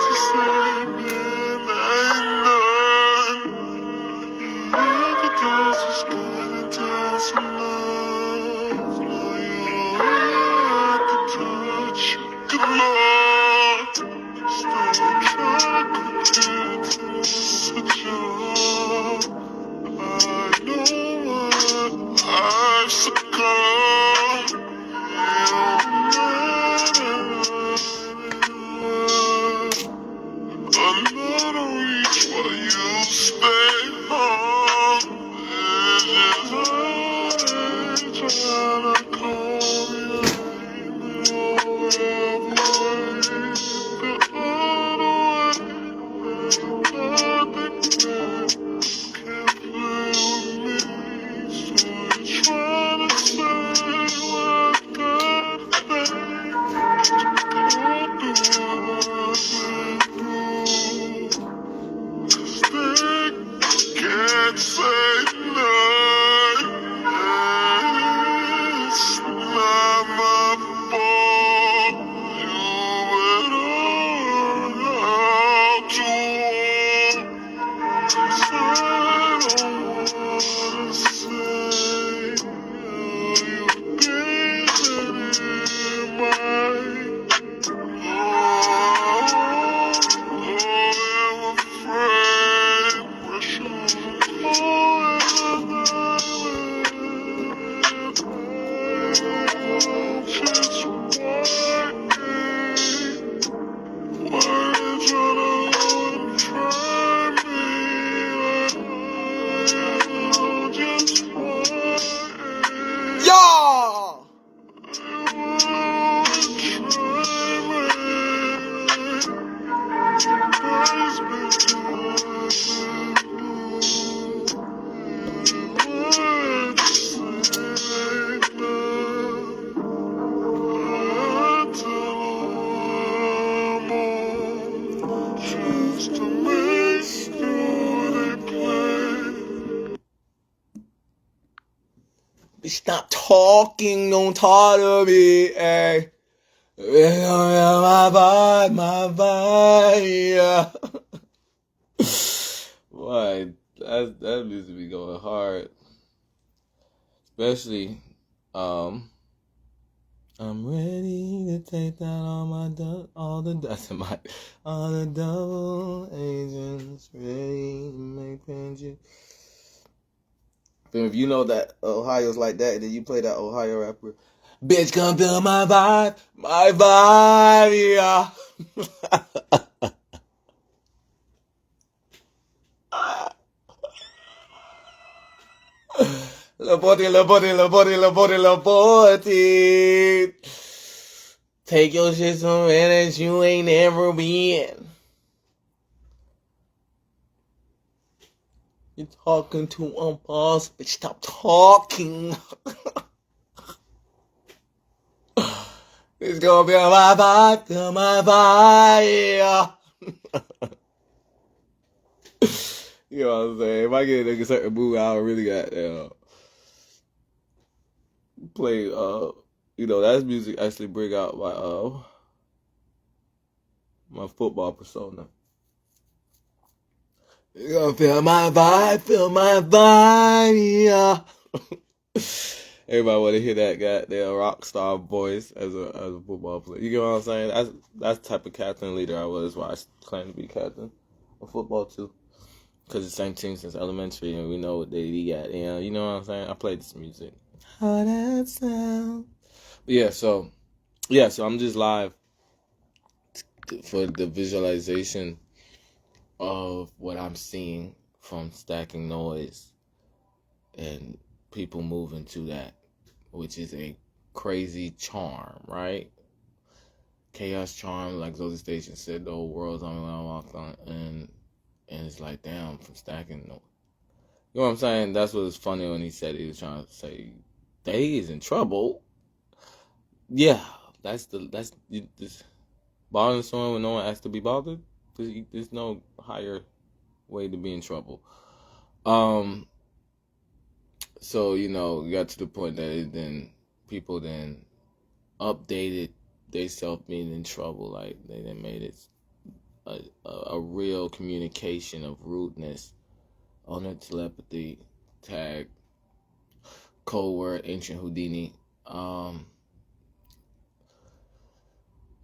to say man, ain't none. The girls just gonna tell some love. No, you don't have to touch. Good Lord, still trying to such a I know what I've succumbed. Another reach while you stay home. It's just trying to call me lame, stop talking, don't talk to me, hey. My vibe, yeah. Why? That music be going hard. Especially, I'm ready to take down all the double agents ready to make vengeance. If you know that Ohio's like that, then you play that Ohio rapper. Bitch, come feel my vibe, yeah. La body. Take your shit somewhere that you ain't ever been. You're talking to a boss, bitch, stop talking. It's gonna be my vibe, yeah. You know what I'm saying? If I get a certain move, I really got play that's music actually bring out my football persona. You gonna feel my vibe, yeah. Everybody want to hear that goddamn rock star voice as a football player. You get what I'm saying? That's the type of captain leader I was. Why I claim to be captain of football too. Because the same team since elementary, and we know what they got. You know what I'm saying? I played this music. How that sound? But so I'm just live for the visualization of what I'm seeing from stacking noise and people moving to that, which is a crazy charm, right? Chaos charm, like Zoe Station said, the whole world's on when I walked on, and it's like, damn, from stacking noise. You know what I'm saying? That's what was funny when he said he was trying to say they is in trouble. Yeah, that's bothering someone when no one asks to be bothered. There's no higher way to be in trouble. So we got to the point that people updated they self being in trouble. Like they then made it a real communication of rudeness on their telepathy tag. Code word ancient Houdini. Well,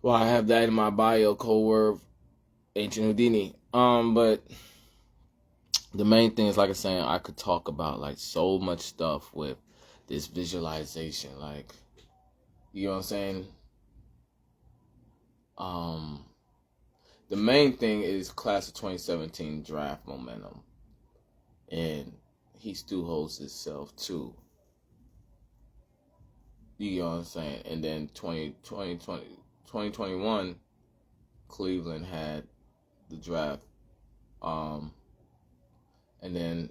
I have that in my bio, code word ancient Houdini. But the main thing is, like I was saying, I could talk about like so much stuff with this visualization. Like, you know what I'm saying? The main thing is class of 2017 draft momentum. And he still holds himself too. You know what I'm saying? And then 2021, Cleveland had the draft. And then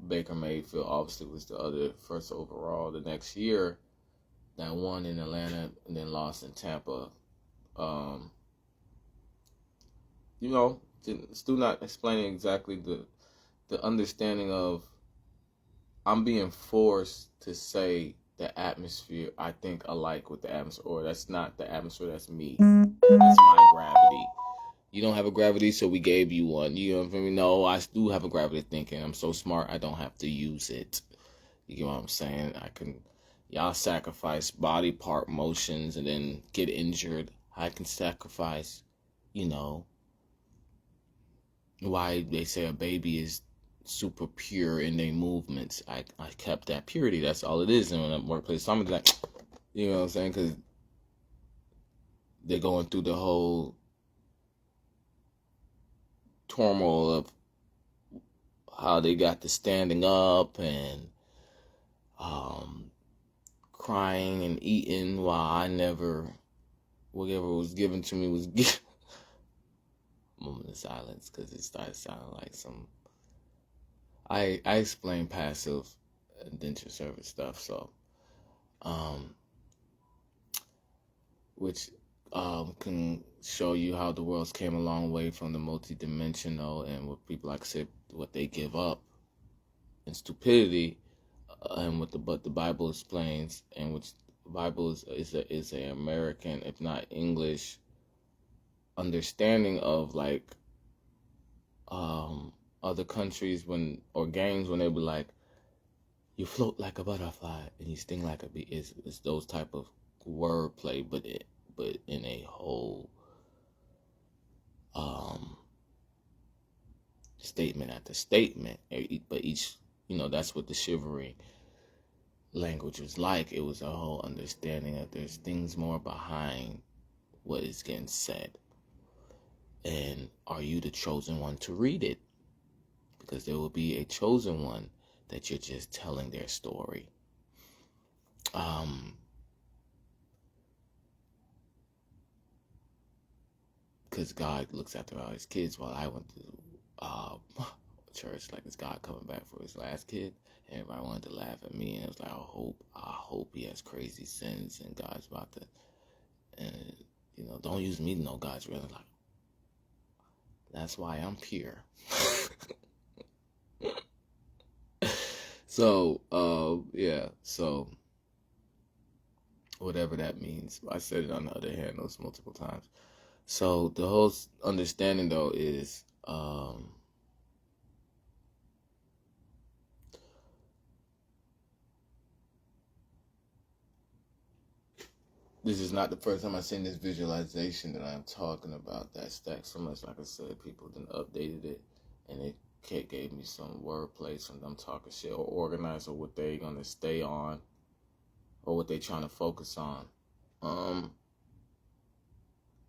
Baker Mayfield obviously was the other first overall. The next year, that won in Atlanta and then lost in Tampa. Still not explaining exactly the understanding of I'm being forced to say the atmosphere, I think alike with the atmosphere, or that's not the atmosphere, that's me. That's my gravity. You don't have a gravity, so we gave you one. You know what I mean? No, I do have a gravity thinking. I'm so smart, I don't have to use it. You get what I'm saying? Y'all sacrifice body part motions and then get injured. I can sacrifice, why they say a baby is super pure in their movements. I kept that purity. That's all it is in a workplace. Somebody's like, you know what I'm saying? Because they're going through the whole turmoil of how they got to standing up and crying and eating while whatever was given to me was given. Moment of silence, because it started sounding like some. I explain passive indenture service stuff, so which can show you how the world's came a long way from the multi-dimensional and what people, like I said, what they give up and stupidity and but the Bible explains, and which the Bible is a American, if not English, understanding of like other countries or games when they be like, you float like a butterfly and you sting like a bee. It's those type of wordplay, but in a whole statement after statement. But each, that's what the chivalry language was like. It was a whole understanding that there's things more behind what is getting said. And are you the chosen one to read it? Because there will be a chosen one that you're just telling their story. Because God looks after all his kids. While I went to church, like, is God coming back for his last kid? And everybody wanted to laugh at me, and it was like, I hope he has crazy sins, and God's about to, and don't use me to know God's real. Like, that's why I'm here. So, yeah, so whatever that means. I said it on the other hand those multiple times. So the whole understanding though is this is not the first time I've seen this visualization that I'm talking about that stack so much. Like I said, people then updated it, and it gave me some wordplay, some them talking shit, or organize, or what they gonna stay on, or what they trying to focus on.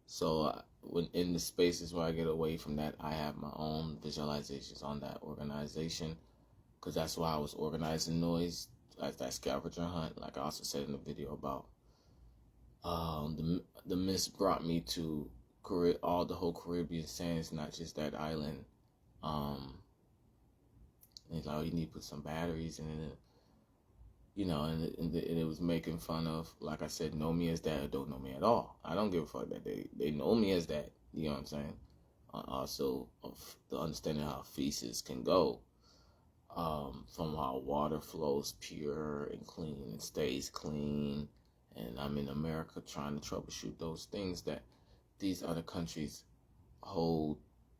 So when in the spaces where I get away from that, I have my own visualizations on that organization, because that's why I was organizing noise as that scavenger hunt. Like I also said in the video about the mist brought me to all the whole Caribbean sands, not just that island. And it's like, oh, you need to put some batteries in it, and it was making fun of, like I said, know me as that or don't know me at all. I don't give a fuck that they know me as that. You know what I'm saying? Also, of the understanding how feces can go, from how water flows pure and clean and stays clean. And I'm in America trying to troubleshoot those things that these other countries hold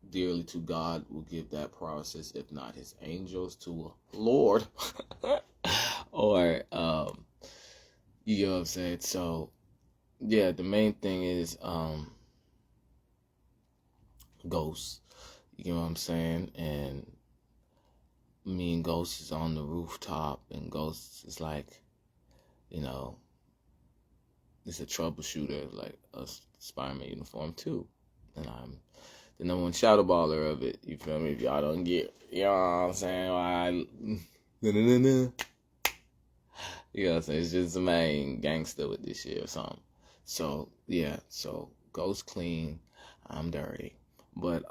dearly to. God will give that process, if not his angels, to a Lord. Or, you know what I'm saying? So, yeah, the main thing is ghosts. You know what I'm saying? And me and Ghost is on the rooftop, and Ghost is like, it's a troubleshooter, like a Spider-Man uniform too. And I'm the number one shadow baller of it. You feel me? If y'all don't get, you know what I'm saying? You know what I'm saying? It's just the main gangster with this shit or something. So, yeah. So, Ghost clean. I'm dirty. But,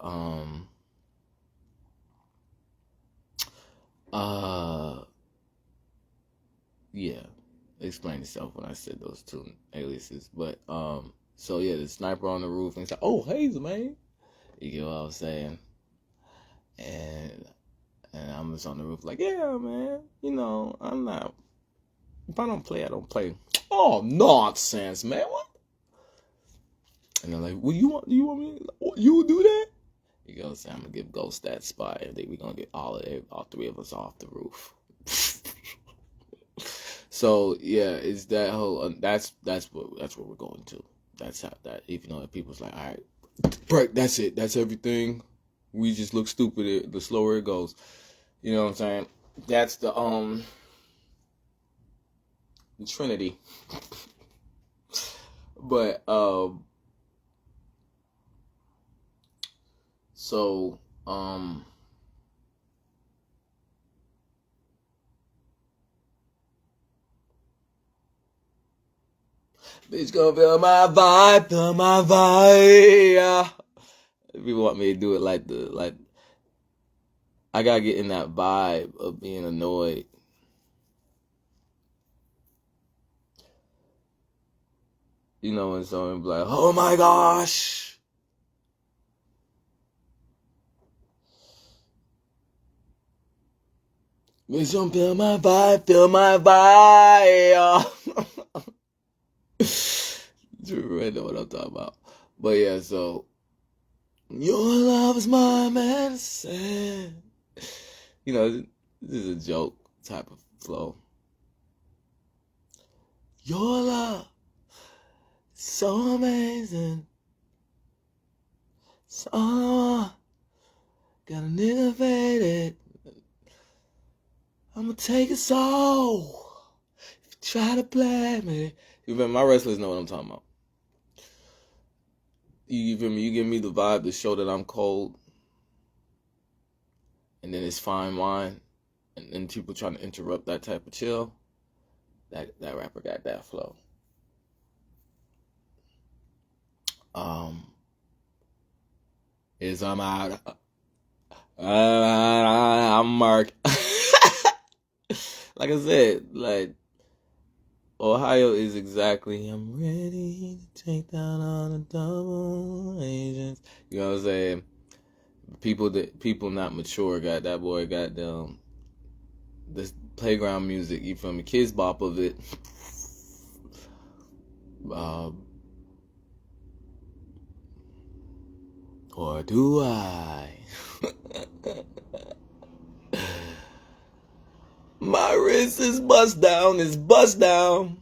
yeah. Explain itself when I said those two aliases. But, so yeah, the sniper on the roof, and he's like, oh, Hazel, man. You get what I was saying? And I'm just on the roof like, yeah, man, I'm not, if I don't play, I don't play. Oh, nonsense, man, what? And they're like, well, you want me, you will do that? You go, say, I'm going to give Ghost that spot, and then we're going to get all three of us off the roof. So, yeah, it's that whole, that's what we're going to. That's how that, even though people's like, all right, break, that's it, that's everything. We just look stupid the slower it goes. You know what I'm saying? That's the Trinity. But so bitch gonna feel my vibe, yeah. People want me to do it like I gotta get in that vibe of being annoyed. When someone be like, oh my gosh. Bitch, don't feel my vibe, feel my vibe. You already know what I'm talking about. But yeah, so your love is my medicine. You know, this is a joke type of flow. Your love is so amazing. So got a nigga faded. I'ma take it so. If you try to play me. You remember, my wrestlers know what I'm talking about. You feel me? You give me the vibe to show that I'm cold. And then it's fine wine. And then people trying to interrupt that type of chill. That rapper got that flow. Is I'm out. I'm Mark. Like I said, like Ohio is exactly. I'm ready to take down all the double agents. You know what I'm saying? People not mature got that boy got this playground music. You feel me? Kids bop of it. Or do I? My wrist is bust down, it's bust down.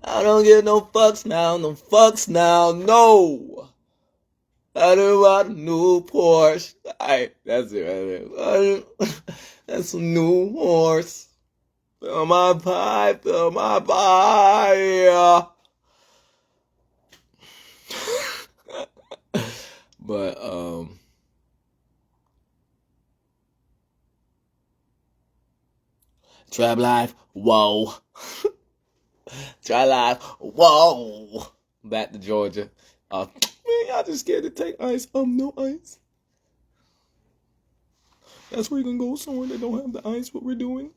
I don't give no fucks now, no fucks now, no. I don't want a new Porsche. Alright, that's it right there. That's a new horse. Fill my pie, fill my pie. But, Trap Life, whoa. Trap Life, whoa. Back to Georgia. Man, y'all just scared to take ice. No ice. That's where you can go somewhere that don't have the ice, what we're doing.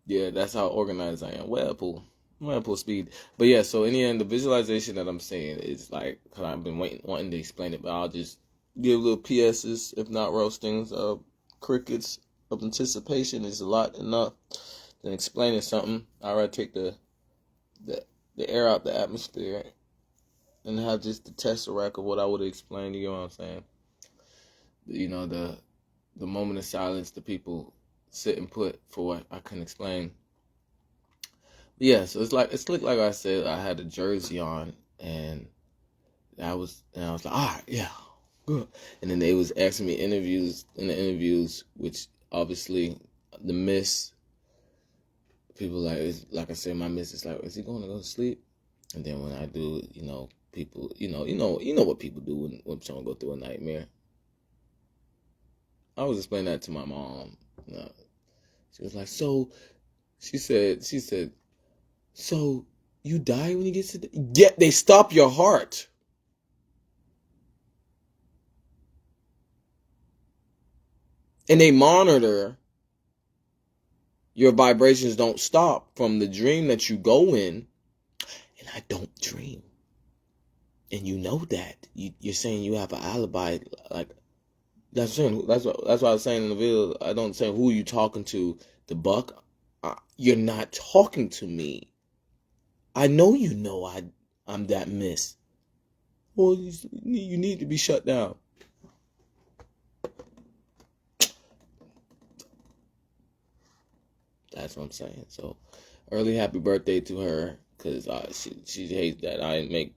Yeah, that's how organized I am. Webpool speed. But yeah, so in the end, the visualization that I'm saying is like, cause I've been wanting to explain it, but I'll just give little PSs, if not roastings, crickets of anticipation is a lot enough. Then explaining something, I'd rather take the air out the atmosphere and have just the tesseract of what I would explain. You know what I'm saying? You know, the moment of silence, the people sit and put for what I can explain. But yeah, so it's like I said, I had a jersey on and I was like, all right, yeah, good. And then they was asking me in the interviews, which obviously the miss. People like I said, my miss is like, is he going to go to sleep? And then when I do, you know, people, you know what people do when someone go through a nightmare. I was explaining that to my mom. She was like, so, she said, so you die when you get to yeah, they stop your heart. And they monitor your vibrations don't stop from the dream that you go in. And I don't dream. And you know that. You're saying you have an alibi. Like, that's what I was saying in the video. I don't say who you talking to. The buck. You're not talking to me. I know you know I'm that miss. Well, you need to be shut down. That's what I'm saying. So, early happy birthday to her, because she hates that I make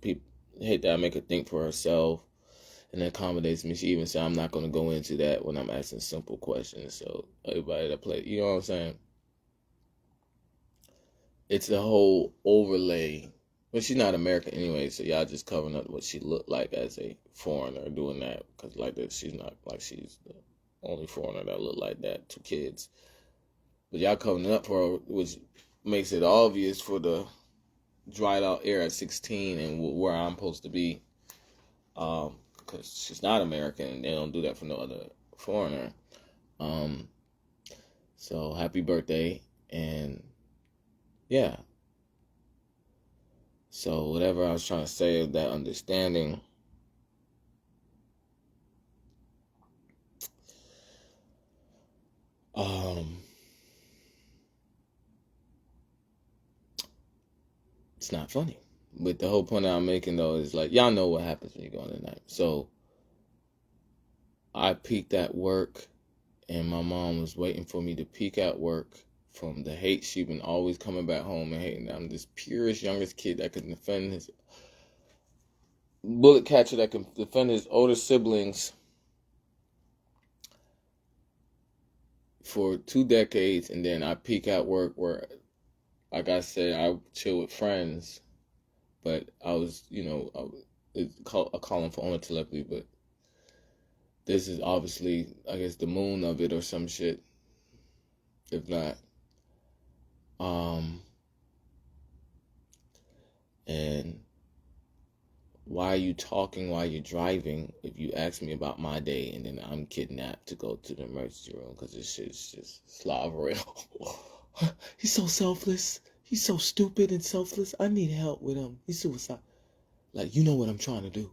her think for herself, and it accommodates me. She even said I'm not going to go into that when I'm asking simple questions. So everybody that play, you know what I'm saying? It's a whole overlay. But she's not American anyway, so y'all just covering up what she looked like as a foreigner doing that, because like that she's not like she's the only foreigner that looked like that to kids. But y'all covering it up for her, which makes it obvious for the dried out air at 16 and where I'm supposed to be. Because she's not American and they don't do that for no other foreigner. So happy birthday. And yeah. So whatever I was trying to say of that understanding. It's not funny. But the whole point that I'm making, though, is like, y'all know what happens when you go in the night. So I peaked at work, and my mom was waiting for me to peak at work from the hate she been always coming back home and hating. I'm this purest, youngest kid that could defend his bullet catcher, that can defend his older siblings for 2 decades, and then I peak at work where, like I said, I chill with friends, but I was, I call them for owner telepathy, but this is obviously, I guess, the moon of it or some shit, if not. And why are you talking while you're driving if you ask me about my day and then I'm kidnapped to go to the emergency room because this shit's just slavery. He's so selfless. He's so stupid and selfless. I need help with him. He's suicide. Like, you know what I'm trying to do.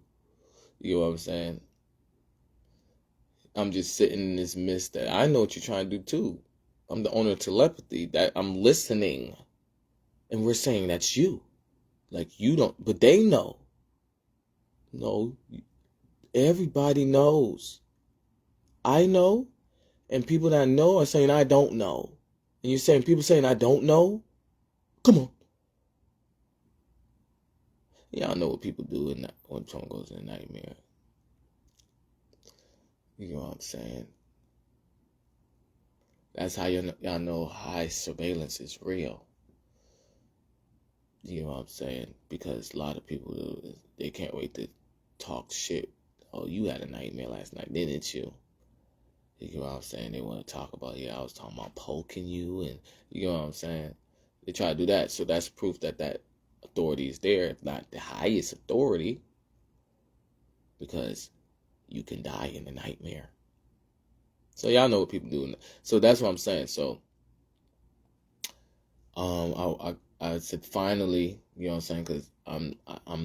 You know what I'm saying? I'm just sitting in this mist that I know what you're trying to do too. I'm the owner of telepathy, that I'm listening. And we're saying that's you. Like, you don't, but they know. No, everybody knows. I know, and people that know are saying I don't know. And you're saying people saying I don't know? Come on. Y'all know what people do when someone goes in a nightmare. You know what I'm saying? That's how y'all know high surveillance is real. You know what I'm saying? Because a lot of people, they can't wait to talk shit. Oh, you had a nightmare last night, didn't you? You know what I'm saying? They want to talk about, yeah, I was talking about poking you, and you know what I'm saying? They try to do that, so that's proof that that authority is there. It's not the highest authority, because you can die in a nightmare. So y'all know what people do. So that's what I'm saying. So I said finally, you know what I'm saying, because I'm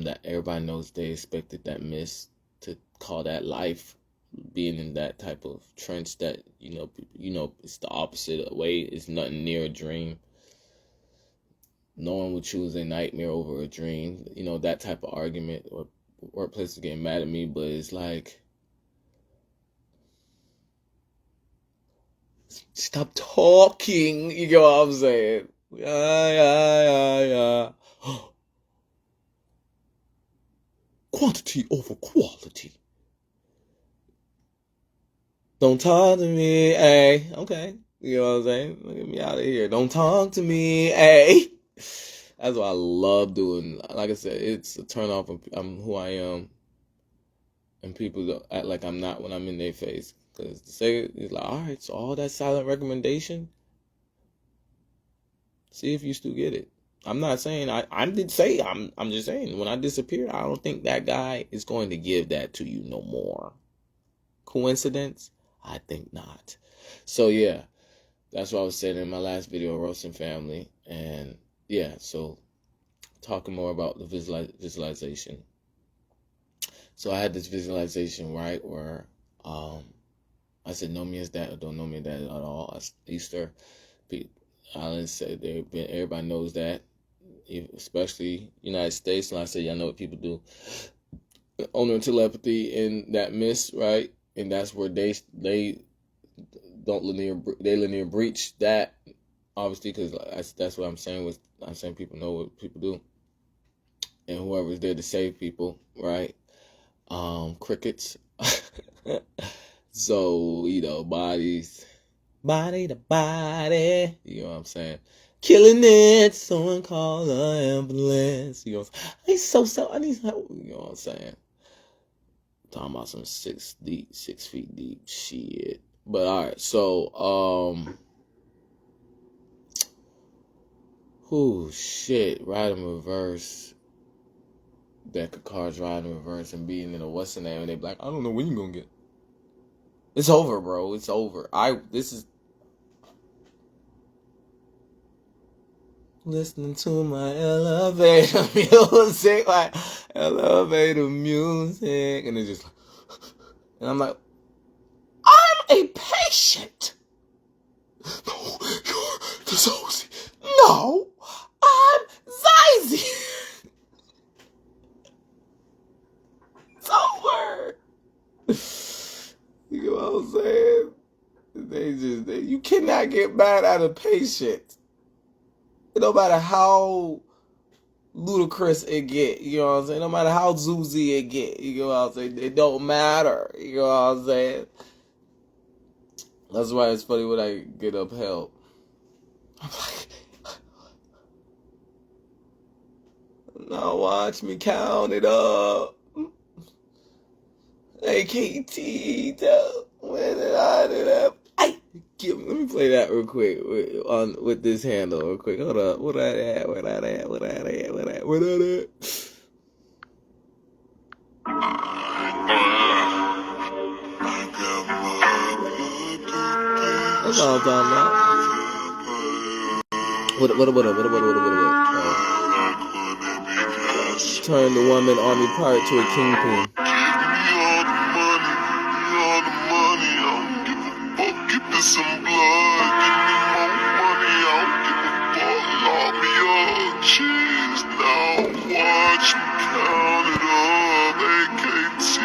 that, everybody knows they expected that miss to call that life, being in that type of trench that it's the opposite way. It's nothing near a dream. No one would choose a nightmare over a dream. You know, that type of argument, or workplaces getting mad at me, but it's like, stop talking. You know what I'm saying? Yeah. Quantity over quality. Don't talk to me, hey. Okay. You know what I'm saying? Get me out of here. Don't talk to me, hey. That's what I love doing. Like I said, it's a turn off. I'm who I am. And people don't act like I'm not when I'm in their face. Because to say it's like, all right, so all that silent recommendation, see if you still get it. I'm not saying I'm just saying when I disappear, I don't think that guy is going to give that to you no more. Coincidence? I think not. So yeah, that's what I was saying in my last video, Roasting Family. And yeah, so talking more about the visualization. So I had this visualization, right, where I said, know me as that or don't know me as that at all. Easter, Alan said everybody knows that, especially United States. And I said, y'all know what people do. Owner telepathy in that miss, right? And that's where they linear breach that, obviously, because that's what I'm saying. I'm saying people know what people do, and whoever's there to save people, right? Crickets. So, body to body. You know what I'm saying? Killing it. Someone call an ambulance. You know, I need help. You know what I'm saying? Talking about some 6 feet deep shit. But all right, so shit, riding reverse. Deck of cards riding reverse and being in a what's the name, and they be like, I don't know when you gonna get. It's over, bro. It's over. This is listening to my elevator music, like elevator music, and it's just like, and I'm like, I'm a patient. No, you're the Zosie. No, I'm Zizi. You know what I'm saying? You cannot get mad at a patient. No matter how ludicrous it get, you know what I'm saying? No matter how zoozy it get, you know what I'm saying? It don't matter, you know what I'm saying? That's why it's funny when I get upheld. I'm like, now watch me count it up. Hey, KT, when did I do that? Let me play that real quick with this handle real quick. Hold up. Where that at? That's all I'm talking about. What? Turn the one-man army pirate to a kingpin. Some blood, give me more money, I don't give a fuck, lock me up, cheese, now watch me count it up, AKT,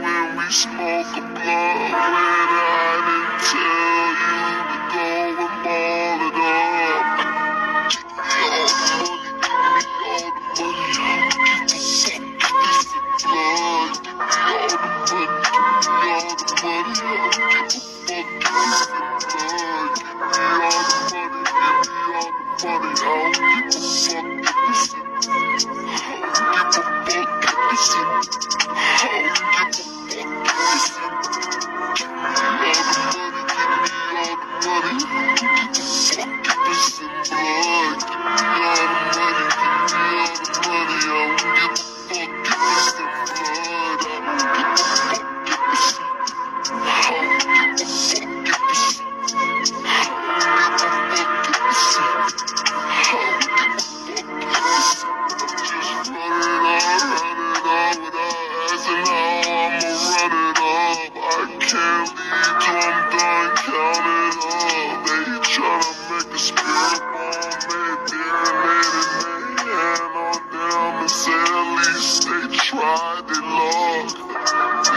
when we smoke a blunt, when I didn't tell you to go and ball it up, give me all the money, I don't give a fuck, if it's the blood, give me all the money, I don't give a fuck,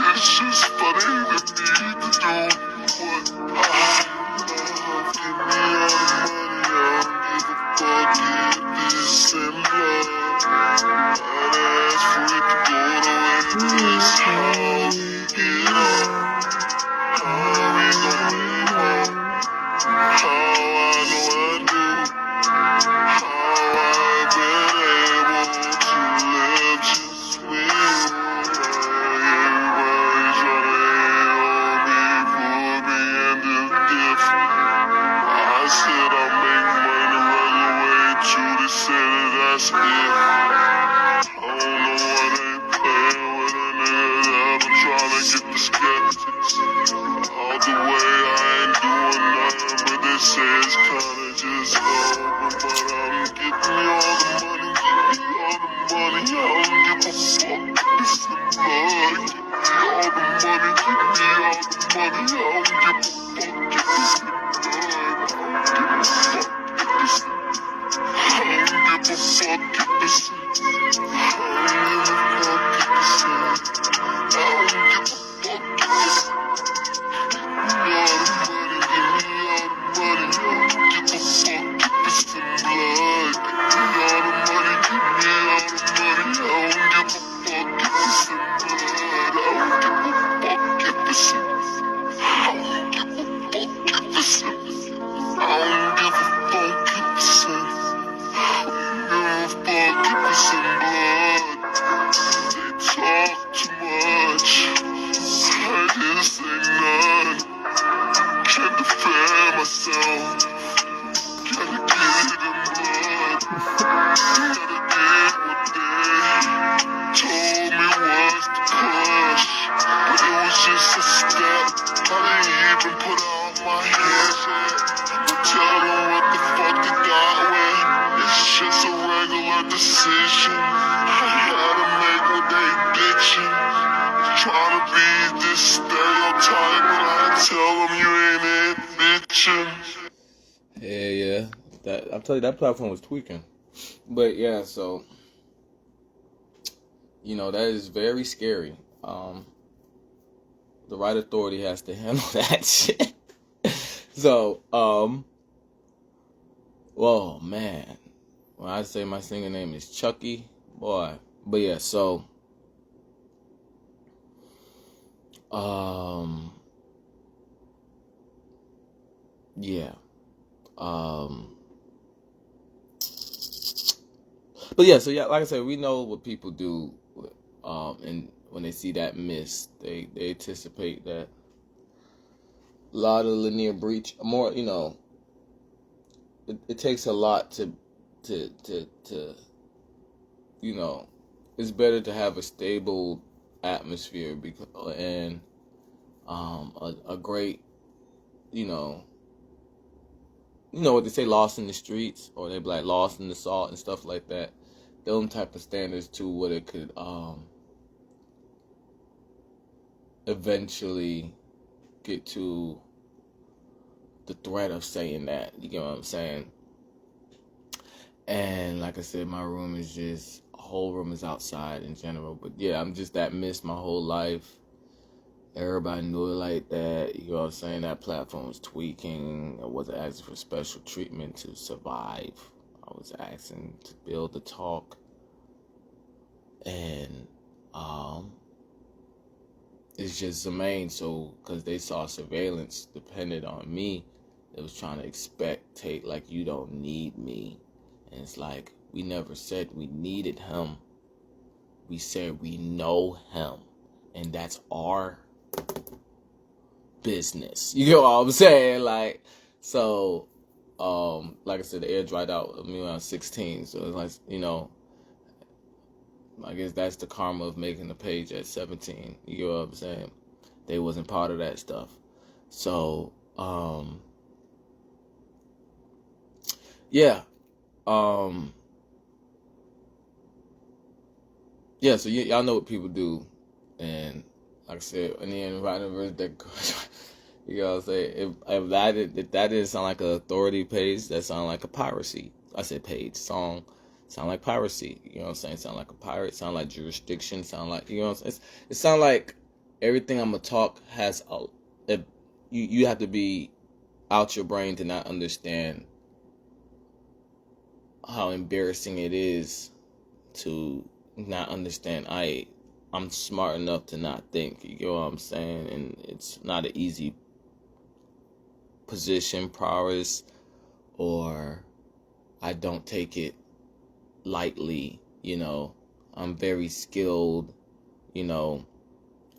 it's just funny to me to do what I love. Give me all the money, I don't give a fuck if this in blood. I'd ask for it to go to this how we get on. How we gon' live on. How I know I do. How I've been able to live just with you. I said I'll make money right away, Judy said that that's it. I don't know why they playing with a nigga, I've been trying to get the skeptics out the way, I ain't doing nothing, but they say it's kinda just over, but I'm getting me all the money, give me all the money, I don't give a fuck if it's the blood, give me all the money, give me all the money, I don't give a fuck if it's the blood. Yeah. I'll tell you, that platform was tweaking. But yeah, so, that is very scary. the right authority has to handle that shit. So, whoa, man. When I say my singer name is Chucky, boy. But yeah, so, yeah. But yeah, so yeah, like I said, we know what people do, and when they see that miss, they anticipate that a lot of linear breach, more, it takes a lot to, it's better to have a stable atmosphere and a great, what they say, lost in the streets, or they be like lost in the salt and stuff like that. Them type of standards to what it could eventually get to the threat of saying that. You get what I'm saying? And like I said, my room is just, whole room is outside in general. But yeah, I'm just that missed my whole life. Everybody knew it like that. You know what I'm saying? That platform was tweaking. I wasn't asking for special treatment to survive. I was asking to build the talk. And it's just the main. So, because they saw surveillance depended on me, they was trying to expectate like you don't need me. And it's like, we never said we needed him. We said we know him. And that's our business. You know what I'm saying? Like, so, like I said, the air dried out with me when I was 16. So it's like, I guess that's the karma of making the page at 17. You know what I'm saying? They wasn't part of that stuff. So, yeah. Yeah, so y'all know what people do. And like I said, in the end, writing a verse that, you know what I'm saying? If that didn't sound like an authority page, that sounded like a piracy. I said page, song, sound like piracy. You know what I'm saying? Sound like a pirate, sound like jurisdiction, sound like, you know what I'm saying? It sound like everything I'm going to talk has you have to be out your brain to not understand how embarrassing it is to not understand I'm smart enough to not think. You know what I'm saying? And it's not an easy position, prowess, or I don't take it lightly. I'm very skilled.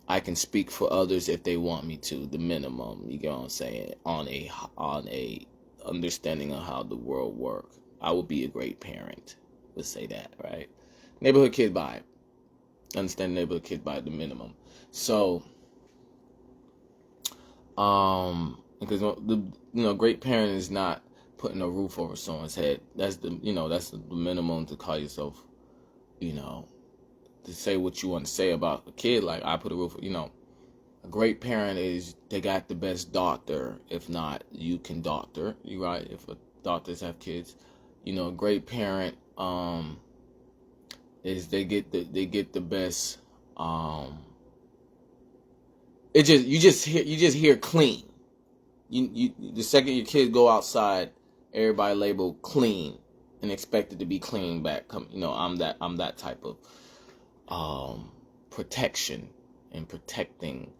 I can speak for others if they want me to, the minimum. You know what I'm saying? On a understanding of how the world works. I would be a great parent. Let's say that, right? Neighborhood kid vibe. Understand neighborhood kid vibe, the minimum. So, because great parent is not putting a roof over someone's head. That's the minimum to call yourself, to say what you want to say about a kid. Like, I put a roof. A great parent is they got the best doctor. If not, you can doctor. You right? If doctors have kids, a great parent is they get the best. You just hear clean. You the second your kids go outside, everybody label clean and expect it to be clean back. I'm that type of protection and protecting.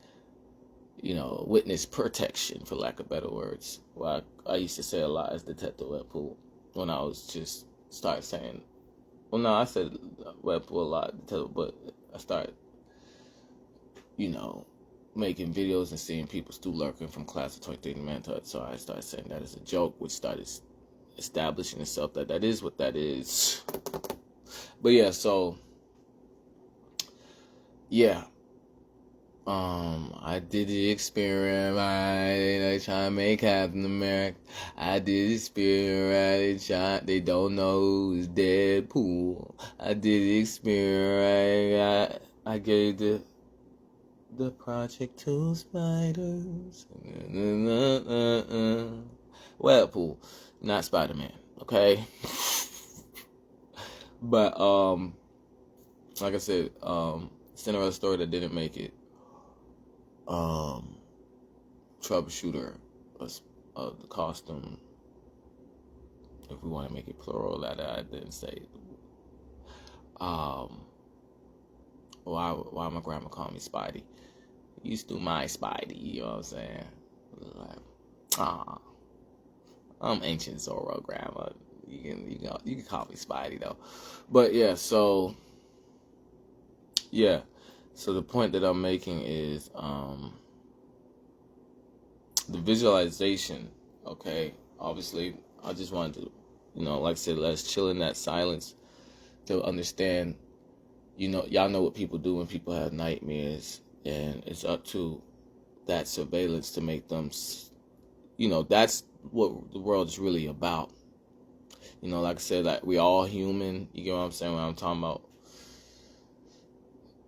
Witness protection, for lack of better words. Well, I used to say a lot as Detective Webpoolz when I was just started saying. Well, no, I said Webpoolz a lot, but I started, making videos and seeing people still lurking from class of 23 to manhood. So I started saying that as a joke, which started establishing itself that is what that is. But yeah, so yeah. I did the experiment, they try to make Captain America. I did the experiment, they don't know who's Deadpool. I did the experiment, I gave the project to spiders. Webpool, not Spider-Man, okay? But, like I said, Cinderella story that didn't make it. troubleshooter of the costume. If we want to make it plural, that I didn't say. Why my grandma called me Spidey? Used to my Spidey, you know what I'm saying? Like, I'm ancient Zorro, grandma. You can call me Spidey though. But yeah, so the point that I'm making is the visualization. Okay, obviously, I just wanted to, like I said, let's chill in that silence to understand. Y'all know what people do when people have nightmares, and it's up to that surveillance to make them, that's what the world is really about. Like I said, like we all human. You get what I'm saying when I'm talking about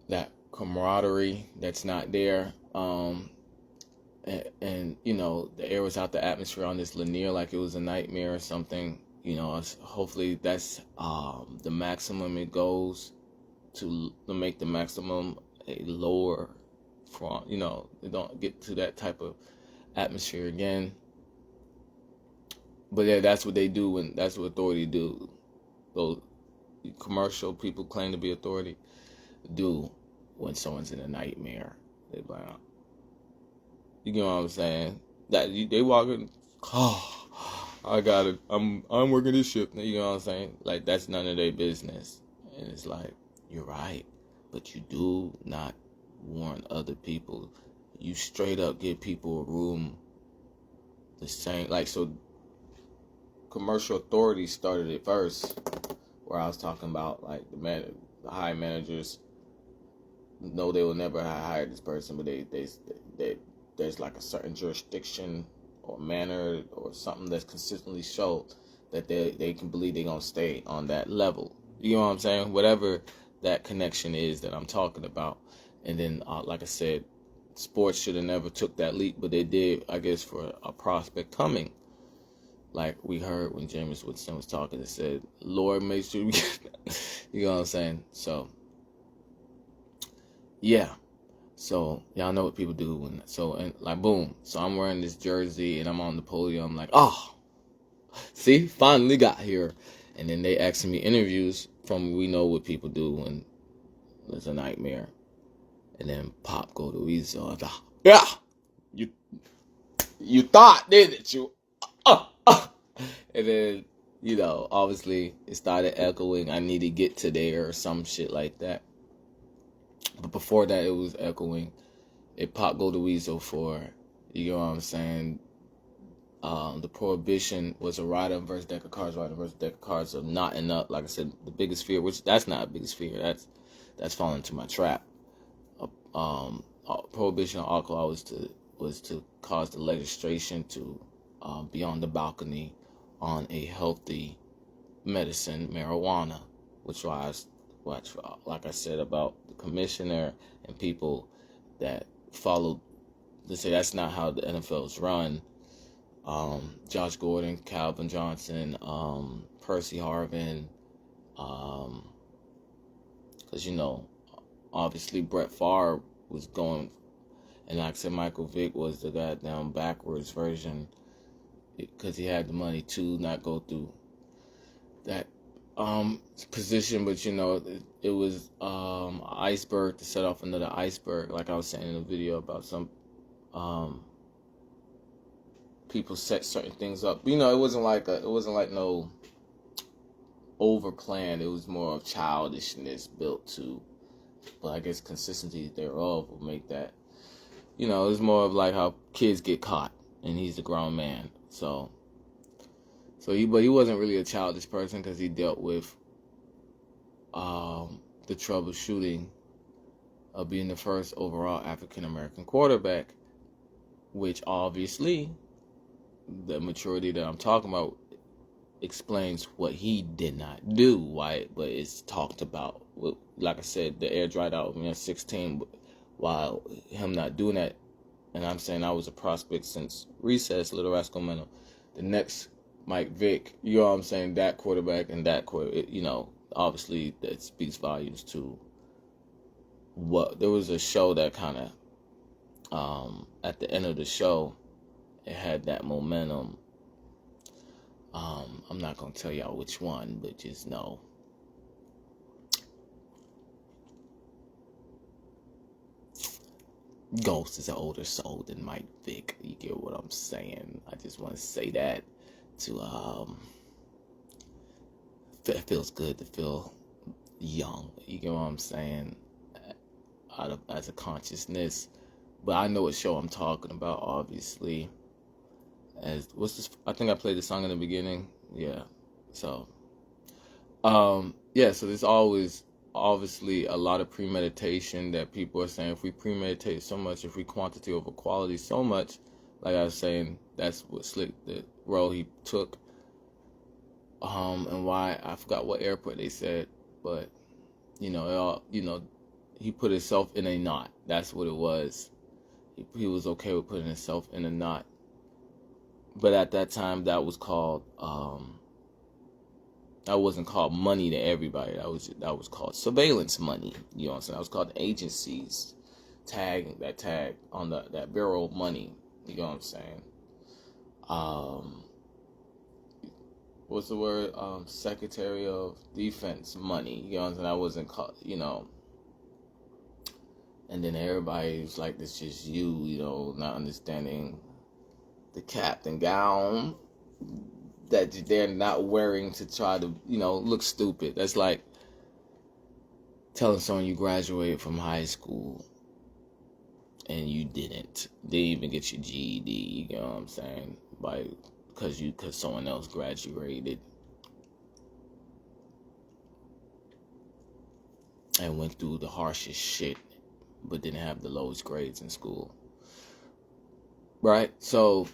that camaraderie that's not there. And the air was out the atmosphere on this linear like it was a nightmare or something. Hopefully that's the maximum it goes to make the maximum a lower from, they don't get to that type of atmosphere again. But yeah, that's what they do, and that's what authority do. Those commercial people claim to be authority do when someone's in a nightmare. They like, you get what I'm saying? That they walk in, I got it. I'm working this shift. You know what I'm saying? Like that's none of their business. And it's like, you're right, but you do not warn other people. You straight up give people a room the same. Like, so commercial authorities started it first, where I was talking about like the high managers know they will never hire this person, but they there's like a certain jurisdiction or manner or something that's consistently showed that they can believe they're gonna stay on that level. You know what I'm saying? Whatever that connection is that I'm talking about. And then, like I said, sports should have never took that leap, but they did, I guess, for a prospect coming. Like we heard when Jameis Winston was talking, it said, Lord, make sure we get you know what I'm saying? So, yeah. So, y'all know what people do. And like, boom. So, I'm wearing this jersey, and I'm on the podium. I'm like, oh, see, finally got here. And then they asking me interviews from, we know what people do when there's a nightmare. And then Pop go to Weasel. I thought, yeah, you thought, didn't you? And then, obviously it started echoing, I need to get to there or some shit like that. But before that, it was echoing, it Pop go to Weasel for, you know what I'm saying, the prohibition was a rider versus deck of cards, of not enough. Like I said, the biggest fear, which that's not the biggest fear, that's falling into my trap. Prohibition on alcohol was to cause the legislation to be on the balcony on a healthy medicine, marijuana, which was, like I said, about the commissioner and people that followed. They say that's not how the NFL is run. Josh Gordon, Calvin Johnson, Percy Harvin, because obviously Brett Favre was going, and like I said, Michael Vick was the goddamn backwards version, because he had the money to not go through that position. But it was iceberg to set off another iceberg, like I was saying in the video about some people set certain things up. It wasn't like no over plan. It was more of childishness built to, but I guess consistency thereof will make that. It was more of like how kids get caught, and he's a grown man. But he wasn't really a childish person, because he dealt with the troubleshooting of being the first overall African American quarterback, which obviously the maturity that I'm talking about explains what he did not do. Why? But it's talked about. Like I said, the air dried out when I was 16, while him not doing that. And I'm saying I was a prospect since recess, Little Rascal Mental. The next Mike Vick, you know what I'm saying, that quarterback and that quarterback, obviously that speaks volumes to what, there was a show that kind of at the end of the show, it had that momentum. I'm not gonna tell y'all which one, but just know. Ghost is an older soul than Mike Vick. You get what I'm saying? I just want to say that to it feels good to feel young. You get what I'm saying? As a consciousness. But I know what show I'm talking about, obviously. What's this? I think I played the song in the beginning. Yeah. So, so there's always, obviously, a lot of premeditation that people are saying. If we premeditate so much, if we quantity over quality so much, like I was saying, that's what Slick, the role he took. And why, I forgot what airport they said, but, he put himself in a knot. That's what it was. He was okay with putting himself in a knot. But at that time, that was called, that wasn't called money to everybody. That was called surveillance money. You know what I'm saying? That was called agencies tag on that barrel of money. You know what I'm saying? What's the word? Secretary of Defense money. You know what I'm saying? That wasn't called, And then everybody's like, this just you, not understanding the cap and gown that they're not wearing to try to, look stupid. That's like telling someone you graduated from high school and you didn't. They even get your GED, you know what I'm saying? Because someone else graduated and went through the harshest shit, but didn't have the lowest grades in school. Right? So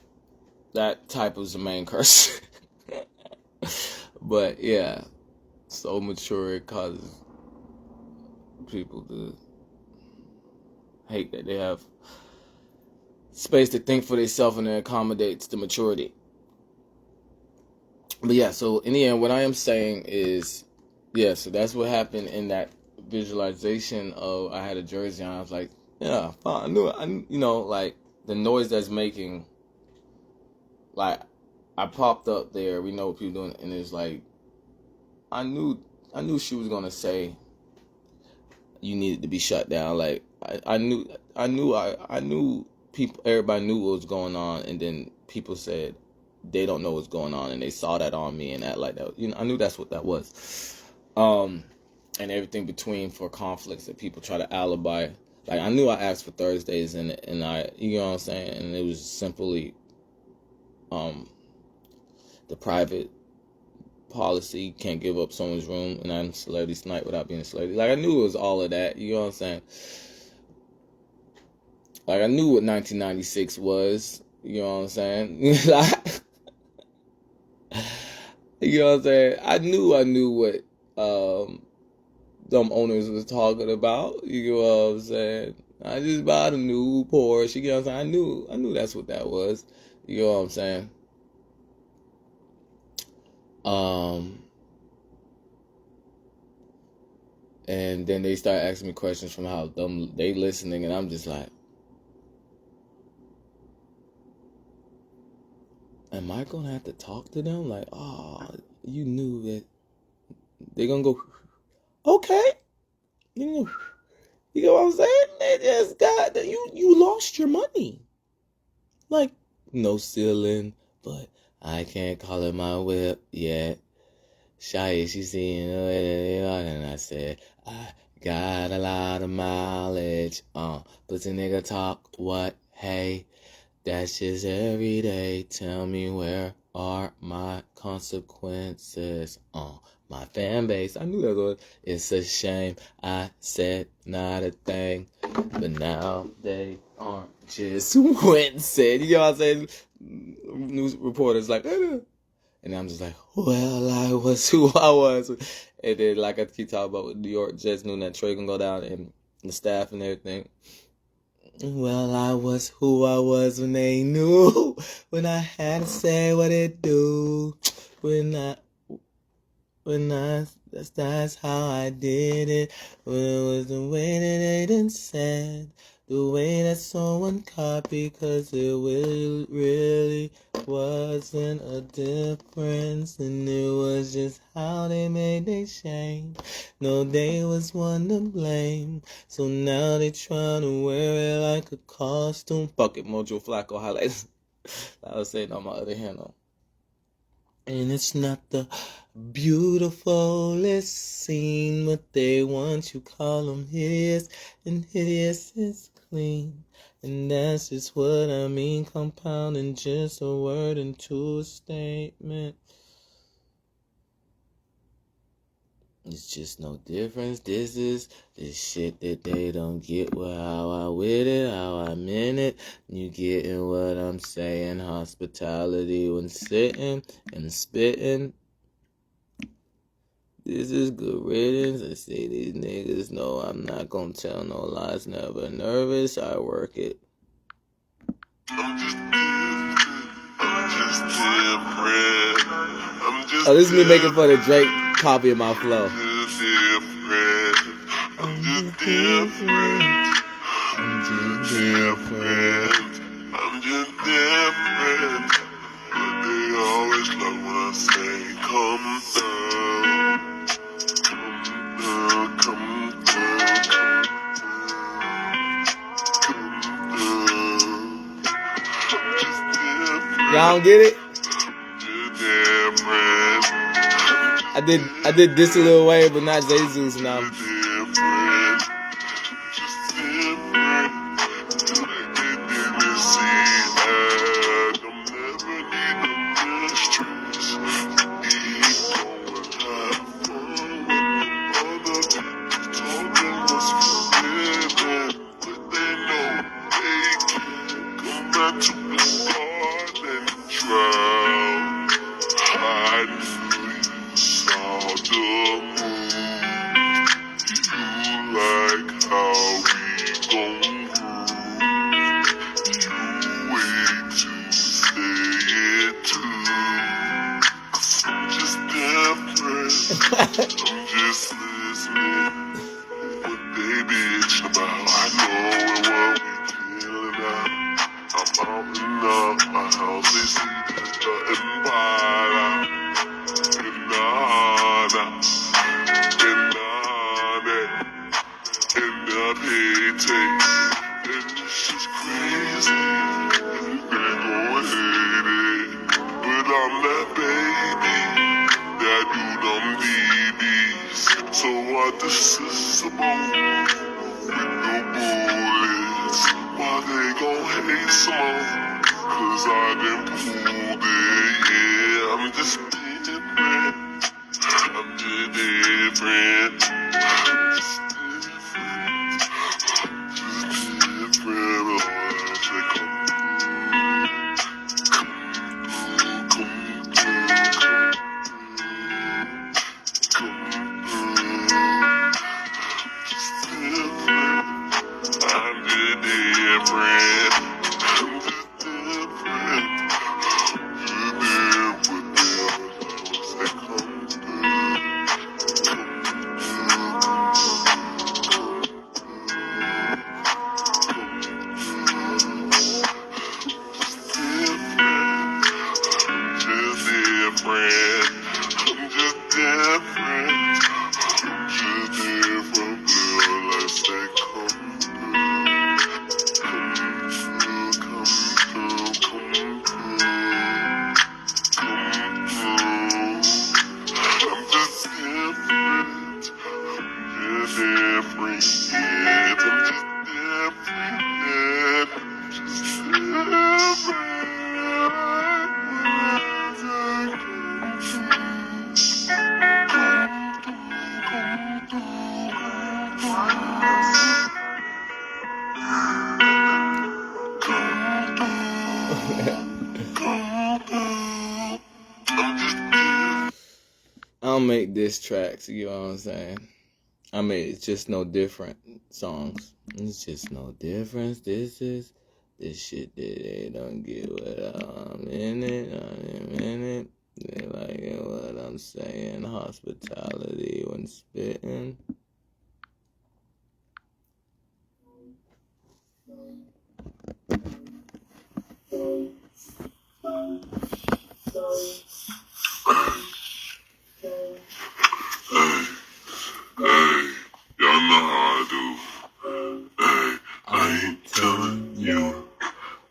that type was the main curse. But yeah, so mature it causes people to hate that they have space to think for themselves, and it accommodates the maturity. But yeah, so in the end, what I am saying is, so that's what happened in that visualization of, I had a jersey on. I was like, yeah, fine. I knew it. Like the noise that's making, like I popped up there. We know what people doing, and it's like, I knew she was gonna say you needed to be shut down. Like I knew people, everybody knew what was going on, and then people said they don't know what's going on, and they saw that on me and that like that. I knew that's what that was. And everything between for conflicts that people try to alibi. Like I knew I asked for Thursdays, and I, you know what I'm saying, and it was simply the private policy, can't give up someone's room, and I'm celebrity snipe without being a celebrity. Like I knew it was all of that, you know what I'm saying? Like I knew what 1996 was, you know what I'm saying? You know what I'm saying? I knew what them owners was talking about, you know what I'm saying? I just bought a new Porsche, you know what I'm saying? I knew that's what that was, you know what I'm saying? And then they start asking me questions from how dumb they listening, and I'm just like, am I gonna have to talk to them? Like, you knew that they're gonna go, okay, you know what I'm saying? They just got that you lost your money. Like, no ceiling, but I can't call it my whip yet. Shy, she seen it, and I said, I got a lot of mileage. Pussy nigga talk, what? Hey, that's just every day. Tell me, where are my consequences? My fan base. I knew that was. It's a shame I said not a thing, but now they aren't just wincing. You know what I'm saying? News reporters like, and I'm just like, well, I was who I was. And then, like I keep talking about with New York Jets, knew that trade can go down, and the staff and everything. Well, I was who I was when they knew, when I had to say what it do, that's how I did it, when it was the way that they done said, the way that someone copied, cause it really wasn't a difference, and it was just how they made they shame. No, they was one to blame, so now they trying to wear it like a costume. Fuck it, Mojo Flacco highlights. I was saying on my other hand though. And it's not the beautifulest scene, but they want you call them hideous, and hideous is clean. And that's just what I mean, compounding just a word into a statement. It's just no difference. This is the shit that they don't get. Well, how I with it, how I meant it. You getting what I'm saying? Hospitality when sitting and spitting. This is good riddance. I say these niggas know I'm not gonna tell no lies. Never nervous. I work it. Oh, this is me making fun of Drake copying my flow. I'm just different. I'm just different. I'm just different. But they always love when I say, come down. Come down, come down, come down. I'm just different. Y'all don't get it? Just different. I did this a little way, but not Jesus now. Just different. Just different. Didn't see that. I'm never need no distress. Eat, go and have fun with other people talking what's forbidden. But they know they can't come back to the start and drown. I knew you saw the moon. You like how we gon' groove. You wait to say it too. 'Cause I'm just different. I'm just listening. What they bitch about. I know what we feeling about. I'm out and out my house. They see the empire. In the paycheck. And it's just crazy. They gon' hate it. But I'm that baby that do them BBs. So I disassemble with no bullets. Why they gon' hate some more? 'Cause I done pulled it, yeah. I'm just different. I'm just different. I'm just different. I'm just different. Oh, I say come through, come through, come through. Just different. I'm just different. I'm just different. I don't make diss tracks, you know what I'm saying? I mean, it's just no different songs. It's just no difference. This is this shit that they don't get what I'm in it. They like it, what I'm saying. Hospitality when spitting. Y'all know how I do. Hey, I ain't telling you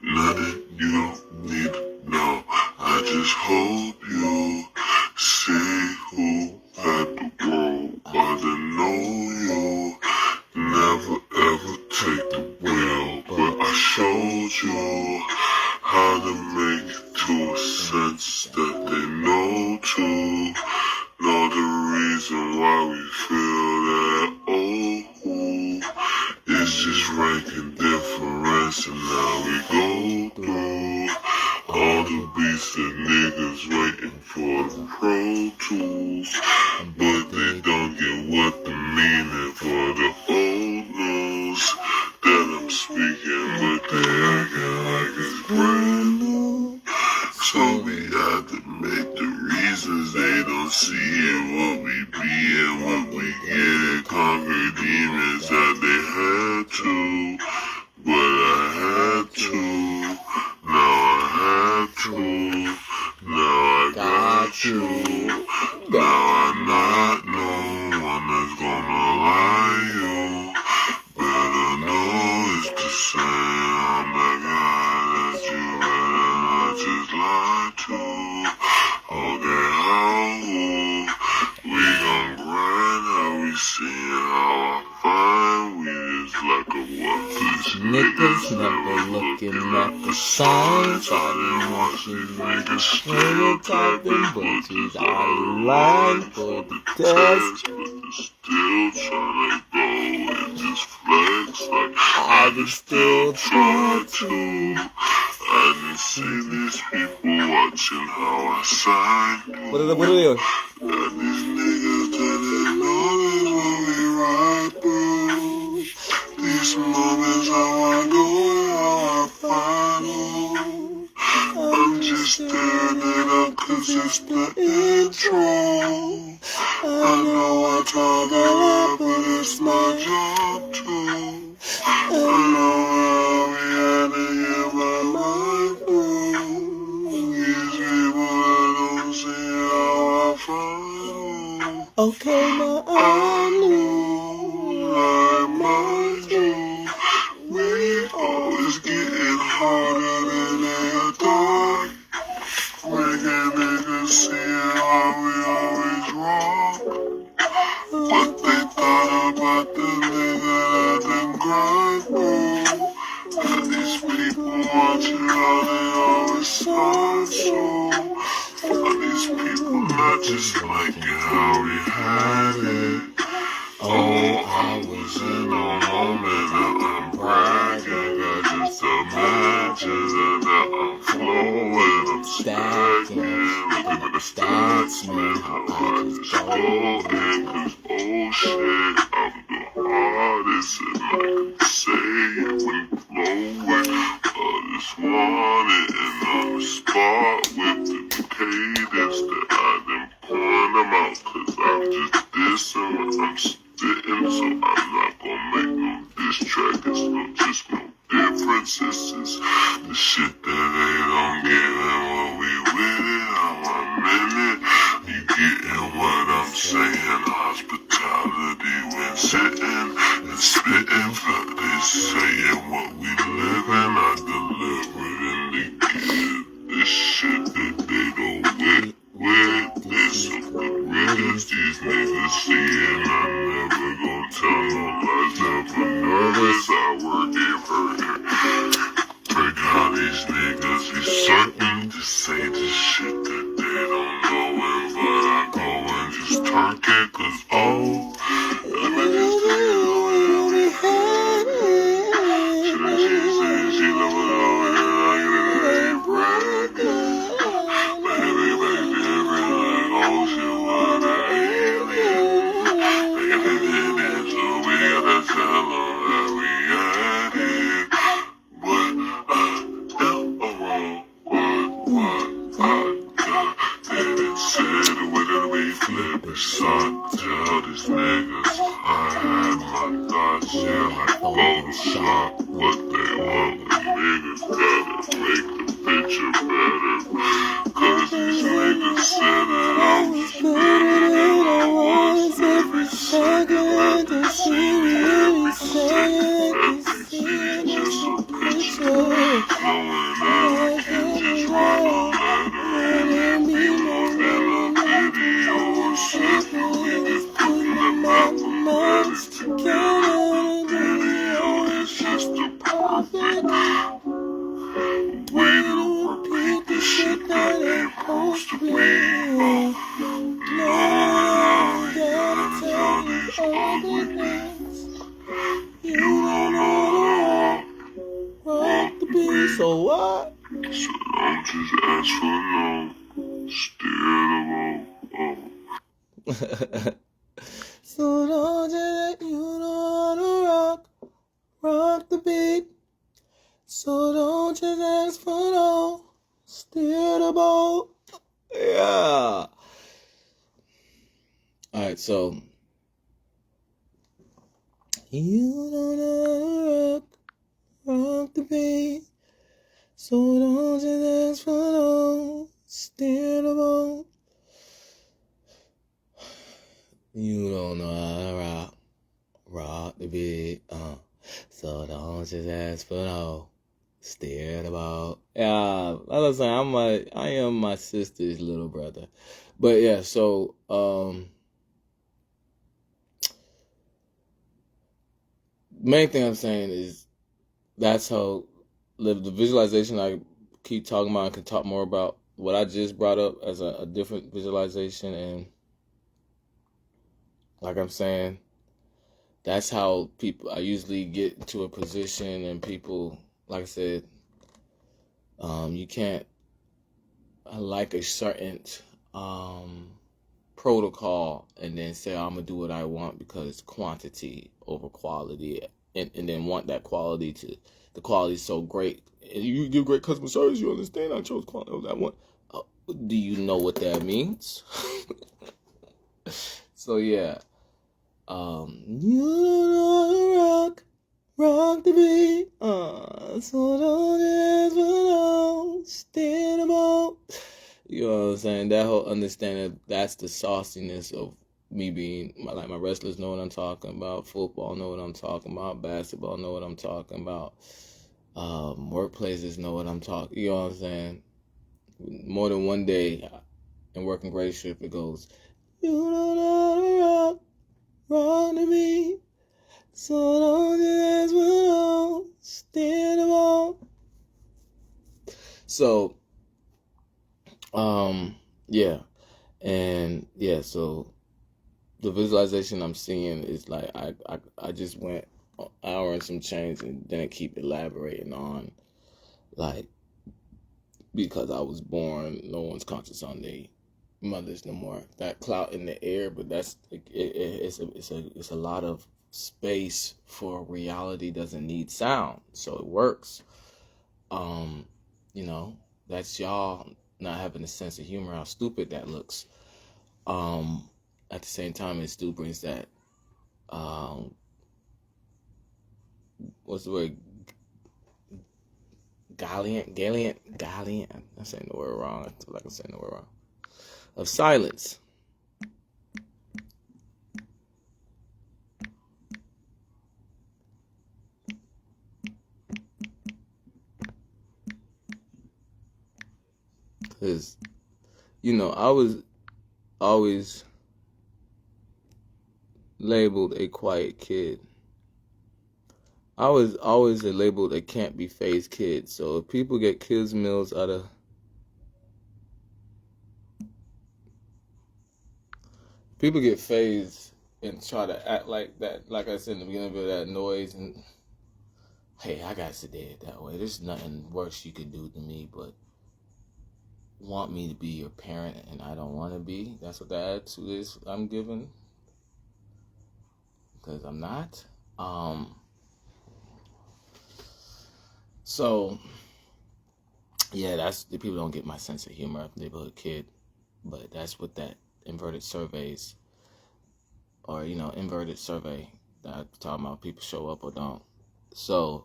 nothing you don't need to know. I just hope you see who had the world other know you. Never ever take the wheel, but I showed you how to make it to a sense that they know to. Know the reason why we feel that, it's just ranking difference, and now we go through all the beats that niggas waiting for the Pro Tools, but they don't get what the meaning for the old news that I'm speaking, but they acting like it's brand new. So we have to make the reasons they don't see it, what we be and what we get, conquer demons that they had to, but I had to, now I had to, now I got you, now I'm not no one that's gonna lie you, better know it's the same, I'm the guy that you better not just lie to. Okay, how we gon' grind, how we seeing how I find, we just like a worthless Niggas never looking at the signs. I didn't want these niggas Stereotyping butchers out of line for the test. but they're still tryna go and just flex like I can still try to. I didn't see these people watching how I sign. What are they doing? And these niggas didn't notice what we ride through. These moments how I go and how I find them. I'm just staring it up cause it's the intro. I know I talk a lot but it's my job too. I know how we had to get my mind through. These people that don't see how I find them. Okay, now I knew, like mind you, we always getting harder than they thought. Making niggas see how we always wrong. What they thought about the nigga that them grind through. But these people watching how they always start so. But these people not just liking how we had it. Oh, I was in a moment that I'm bragging. I just imagine that I'm flowing, I'm stacking. Looking at the stats, man, how I just go in. Cause oh shit, I'm the hardest and I can say it when flowing. I just want it and on the spot with the cadence that I didn't point them out. Cause I'm just dissing when I'm spitting, so I'm not gonna make no diss track. It's no just no difference. It's just the shit that they don't get and what we with it, how I'm in it. You getting what I'm saying? Hospitality when sitting and spitting, but they saying what we living. I deliver it and they get this shit that they don't witness. So the realest these niggas seeing, I never gon' tell no lies, never nervous. I work it for it. Break how these niggas be certain to say the shit that they don't know, and but I go and just turk it, cause oh, let me just tell you where we had it. Should So what? So don't just ask for no. Steer the boat. So don't you don't wanna rock the beat. So don't just ask for no, steer the boat. Yeah. Alright, so you don't know how to rock the beat. So don't just ask for no, steer the boat. You don't know how to rock the beat. So don't just ask for no, steer the boat. Yeah, like I was saying, I am my sister's little brother. But yeah, so main thing I'm saying is that's how the visualization I keep talking about. I can talk more about what I just brought up as a different visualization, and like I'm saying, that's how people I usually get to a position, and people, like I said, you can't like a certain protocol and then say I'm gonna do what I want because quantity over quality, and then want that quality to the quality is so great. And you give great customer service. You understand? I chose quality over that one. Do you know what that means? So yeah, you know rock the beat. So don't ask for no, stand about. You know what I'm saying? That whole understanding, that's the sauciness of me being, like my wrestlers know what I'm talking about, football know what I'm talking about, basketball know what I'm talking about, workplaces know what I'm talking, you know what I'm saying? More than one day in working great shift, it goes, you don't know rock to me, so don't just stand about. So, yeah. And yeah, so the visualization I'm seeing is like I just went an hour and some change and didn't keep elaborating on, like, because I was born, no one's conscious on their mothers no more. That clout in the air, but that's it's a lot of space for reality. Doesn't need sound, so it works. You know, that's y'all not having a sense of humor. How stupid that looks. At the same time, it still brings that, what's the word? Gallant. I'm saying the word wrong. I feel like I'm saying the word wrong. Of silence. Because, you know, I was always labeled a quiet kid. I was always labeled a can't be phased kid. So if people get kids meals out of, people get phased and try to act like that, like I said in the beginning of that noise, and hey, I got sedated that way. There's nothing worse you could do to me, but want me to be your parent and I don't want to be. That's what the attitude is I'm giving, because I'm not. So yeah, that's the people don't get my sense of humor of neighborhood kid, but that's what that inverted surveys, or inverted survey that I'm talking about, people show up or don't. So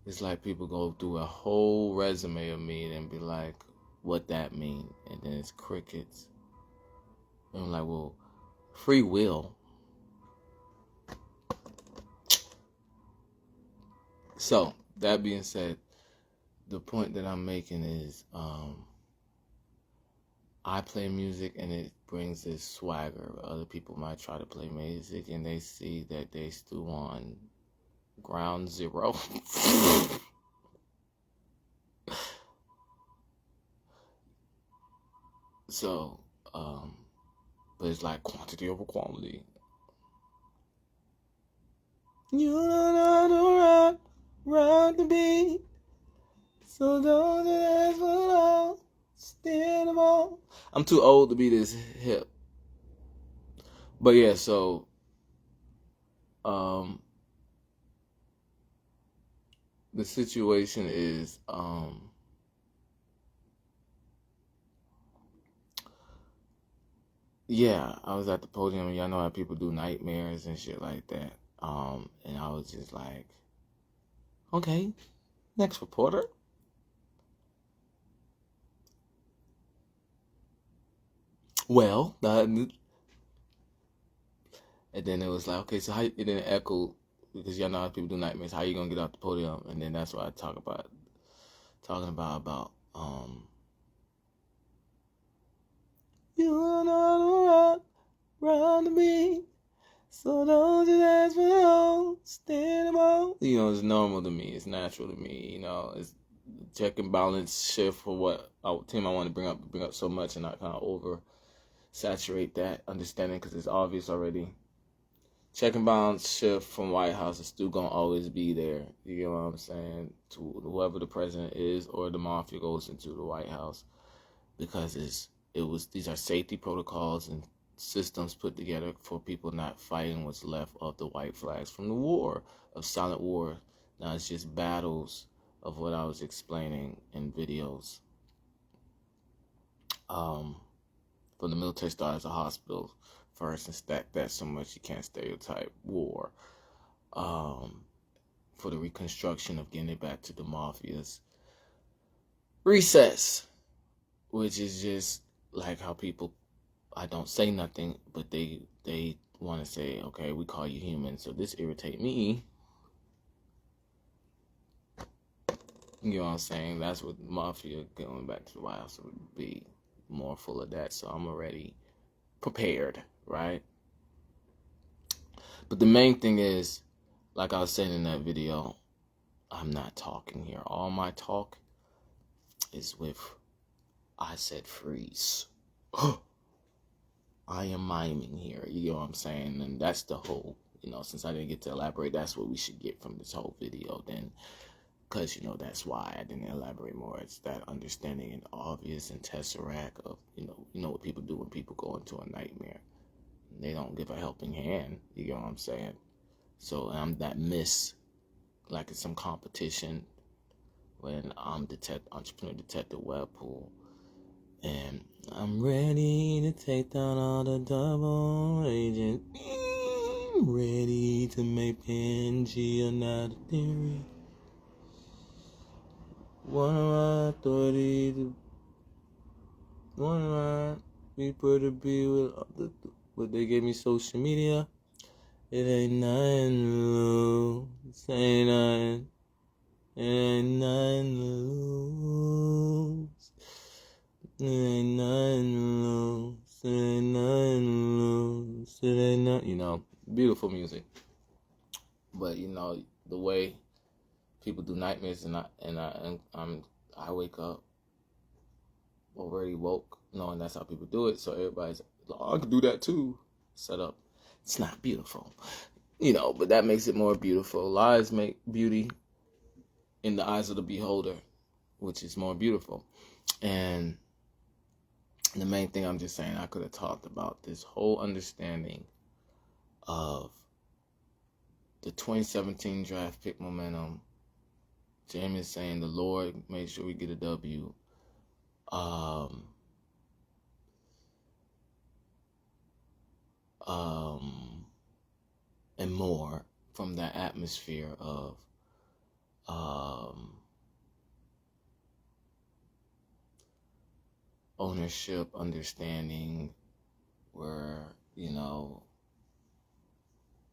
it's like people go through a whole resume of me and be like, what that mean? And then it's crickets. And I'm like, well, free will. So that being said, the point that I'm making is, I play music and it brings this swagger. Other people might try to play music and they see that they still on ground zero. So, but it's like quantity over quality. You don't know how to rock the beat. So don't you ask for love. Stand them all. I'm too old to be this hip. But yeah, so the situation is yeah, I was at the podium and y'all know how people do nightmares and shit like that. And I was just like, okay, next reporter. Well, and then it was like, okay, so how, and then it echoed, because y'all know how people do nightmares, how you gonna get off the podium? And then that's what I talking about, you don't know how to rock me, so don't just ask for no, stand them all. You know, it's normal to me, it's natural to me, you know, it's check and balance shift for what team I want to bring up so much and not kind of over saturate that understanding, because it's obvious already. Check and balance shift from White House is still gonna always be there. You know what I'm saying? To whoever the president is or the mafia goes into the White House, because these are safety protocols and systems put together for people not fighting what's left of the white flags from the war of silent war. Now it's just battles of what I was explaining in videos. For the military started as a hospital first and stack that so much you can't stereotype war. For the reconstruction of getting it back to the mafia's recess, which is just like how people, I don't say nothing, but they want to say, okay, we call you human, so this irritate me. You know what I'm saying? That's what mafia going back to the White House would be, more full of that. So I'm already prepared, right? But the main thing is, like I was saying in that video, I'm not talking here. All my talk is with, I said freeze. I am miming here, you know what I'm saying? And that's the whole, you know, since I didn't get to elaborate, that's what we should get from this whole video then. Because, you know, that's why I didn't elaborate more. It's that understanding and obvious and tesseract of, you know what people do when people go into a nightmare. They don't give a helping hand, you know what I'm saying? So I'm that miss, like it's some competition when I'm entrepreneur detective Webpoolz. And I'm ready to take down all the double agents. Ready to make PNG another theory. One of my authorities, one of my people to be with what they gave me social media. It ain't nothing to lose. Ain't nothing. It ain't nothing to lose. It ain't nothing to lose. It ain't nothing to lose. It ain't nothing. You know, beautiful music. But you know the way people do nightmares, and I wake up already woke, knowing that's how people do it. So everybody's like, oh, I can do that too. Set up. It's not beautiful, you know, but that makes it more beautiful. Lies make beauty in the eyes of the beholder, which is more beautiful. And the main thing I'm just saying, I could have talked about this whole understanding of the 2017 draft pick momentum. James saying the Lord made sure we get a W. And more from that atmosphere of ownership, understanding, where, you know,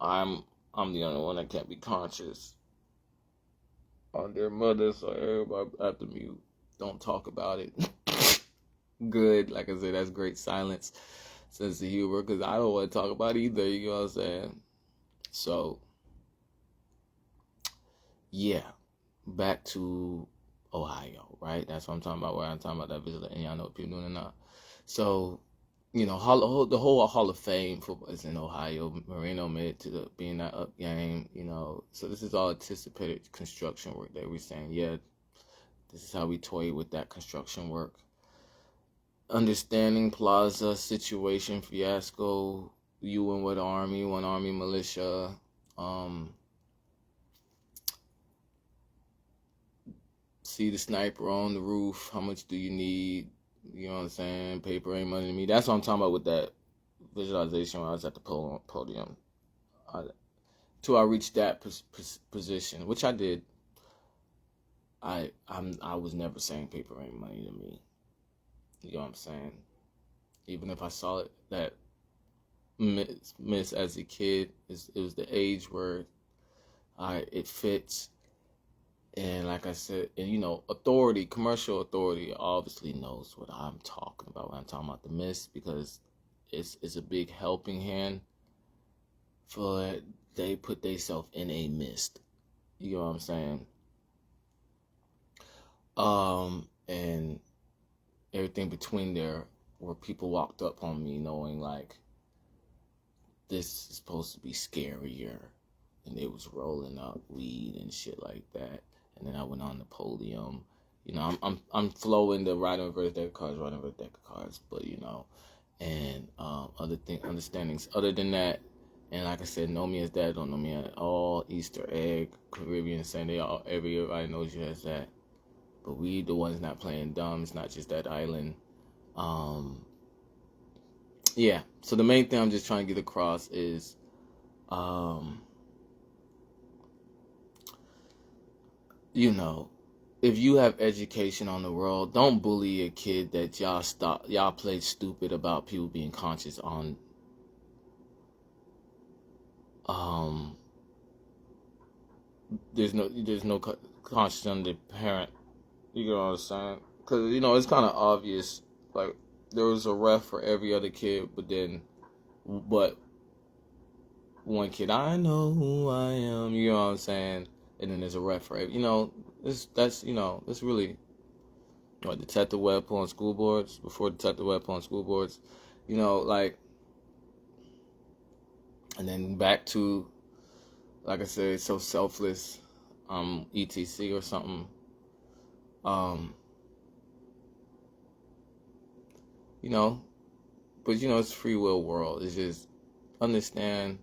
I'm the only one that can't be conscious on their mother, so everybody at the mute. Don't talk about it. Good, like I said, that's great silence, sense of humor, because I don't want to talk about it either, you know what I'm saying? So, yeah, back to Ohio, right? That's what I'm talking about, where I'm talking about that visit, and y'all know what people doing or not. So, the whole Hall of Fame football is in Ohio. Marino made it to being that up game, So this is all anticipated construction work that we're saying, yeah, this is how we toy with that construction work. Understanding Plaza situation fiasco, UN with Army, one Army militia, see the sniper on the roof, how much do you need? You know what I'm saying? Paper ain't money to me. That's what I'm talking about with that visualization when I was at the podium. Till I reached that position, which I did, I was never saying paper ain't money to me. You know what I'm saying? Even if I saw it that miss as a kid, it was the age where it fits. And like I said, and authority, commercial authority obviously knows what I'm talking about when I'm talking about the miss, because it's a big helping hand for they put themselves in a mist. You know what I'm saying? And everything between there where people walked up on me knowing like this is supposed to be scarier, and they was rolling up weed and shit like that. And then I went on the podium. I'm flowing the right and reverse deck of cards, right and reverse deck of cards, but and understandings other than that. And like I said, know me as that, don't know me at all. Easter egg, Caribbean Sunday, everybody knows you as that. But we the ones not playing dumb. It's not just that island. Yeah. So the main thing I'm just trying to get across is, if you have education on the world, don't bully a kid that y'all played stupid about people being conscious on. There's no conscious on the parent. You know what I'm saying? Because it's kind of obvious. Like there was a ref for every other kid, but one kid, I know who I am. You know what I'm saying? And then there's a ref for every. That's really what Detective Webpoolz on school boards before Detective Webpoolz on school boards. And then back to, like I said, so selfless, ETC or something. But it's free will world. It's just understand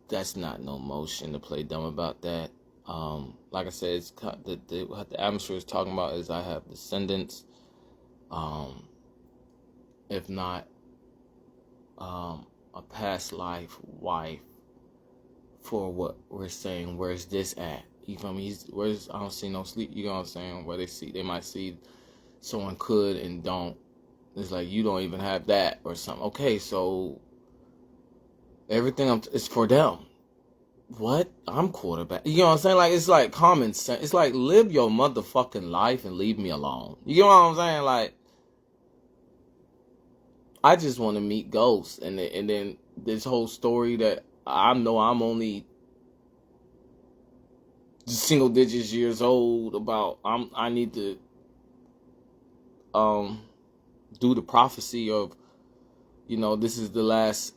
that's not no motion to play dumb about that. Like I said, it's what the atmosphere is talking about is I have descendants, if not a past life wife for what we're saying. Where's this at? You feel me? I don't see no sleep. You know what I'm saying? Where they might see someone could and don't. It's like you don't even have that or something. Okay, so everything is for them. What? I'm quarterback. You know what I'm saying? Like, it's like common sense. It's like, live your motherfucking life and leave me alone. You know what I'm saying? Like, I just want to meet ghosts. And then this whole story that I know I'm only single digits years old about, I need to do the prophecy of, this is the last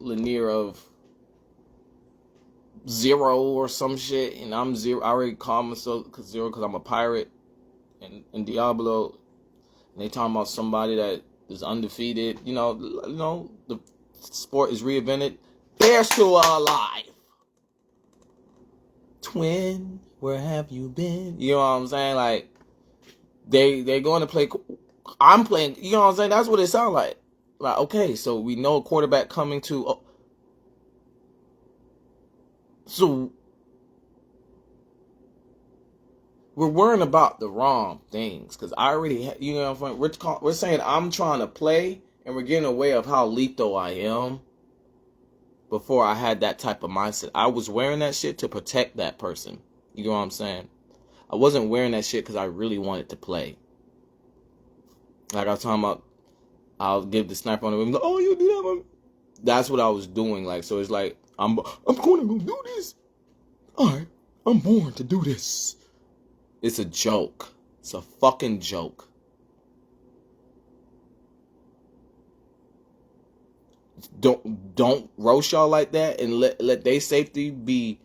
linear of 0 or some shit, and I'm 0. I already call myself 0 because I'm a pirate in Diablo, and they talking about somebody that is undefeated. The sport is reinvented. They're still alive. Twin, where have you been? You know what I'm saying? Like they're going to play. I'm playing. You know what I'm saying? That's what it sounds like. Like, okay, so we know a quarterback coming to. So we're worrying about the wrong things because I already, we're saying I'm trying to play and we're getting away of how lethal I am. Before I had that type of mindset, I was wearing that shit to protect that person. You know what I'm saying? I wasn't wearing that shit because I really wanted to play. Like I was talking about, I'll give the sniper on the rim. Like, oh, you do that, man. That's what I was doing. Like, so it's like I'm going to go do this. All right, I'm born to do this. It's a joke. It's a fucking joke. don't roast y'all like that and let their safety be.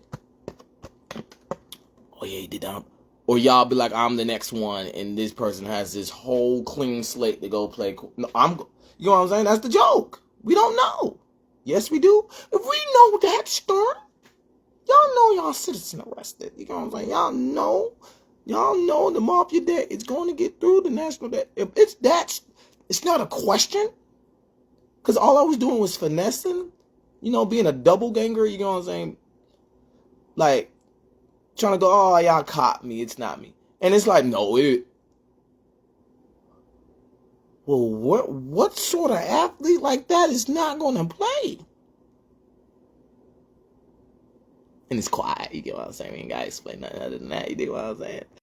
Oh yeah, he did that. Or y'all be like, I'm the next one, and this person has this whole clean slate to go play. No, you know what I'm saying? That's the joke. We don't know. Yes, we do. If we know that stern, y'all know y'all citizen arrested. You know what I'm saying? Y'all know the mafia debt is going to get through the national debt. If it's not a question. Because all I was doing was finessing, being a double ganger, you know what I'm saying? Like, trying to go, oh, y'all caught me, it's not me. And it's like, no, well, what sort of athlete like that is not going to play? And it's quiet, you get what I'm saying? We ain't got to explain nothing other than that, you get what I'm saying?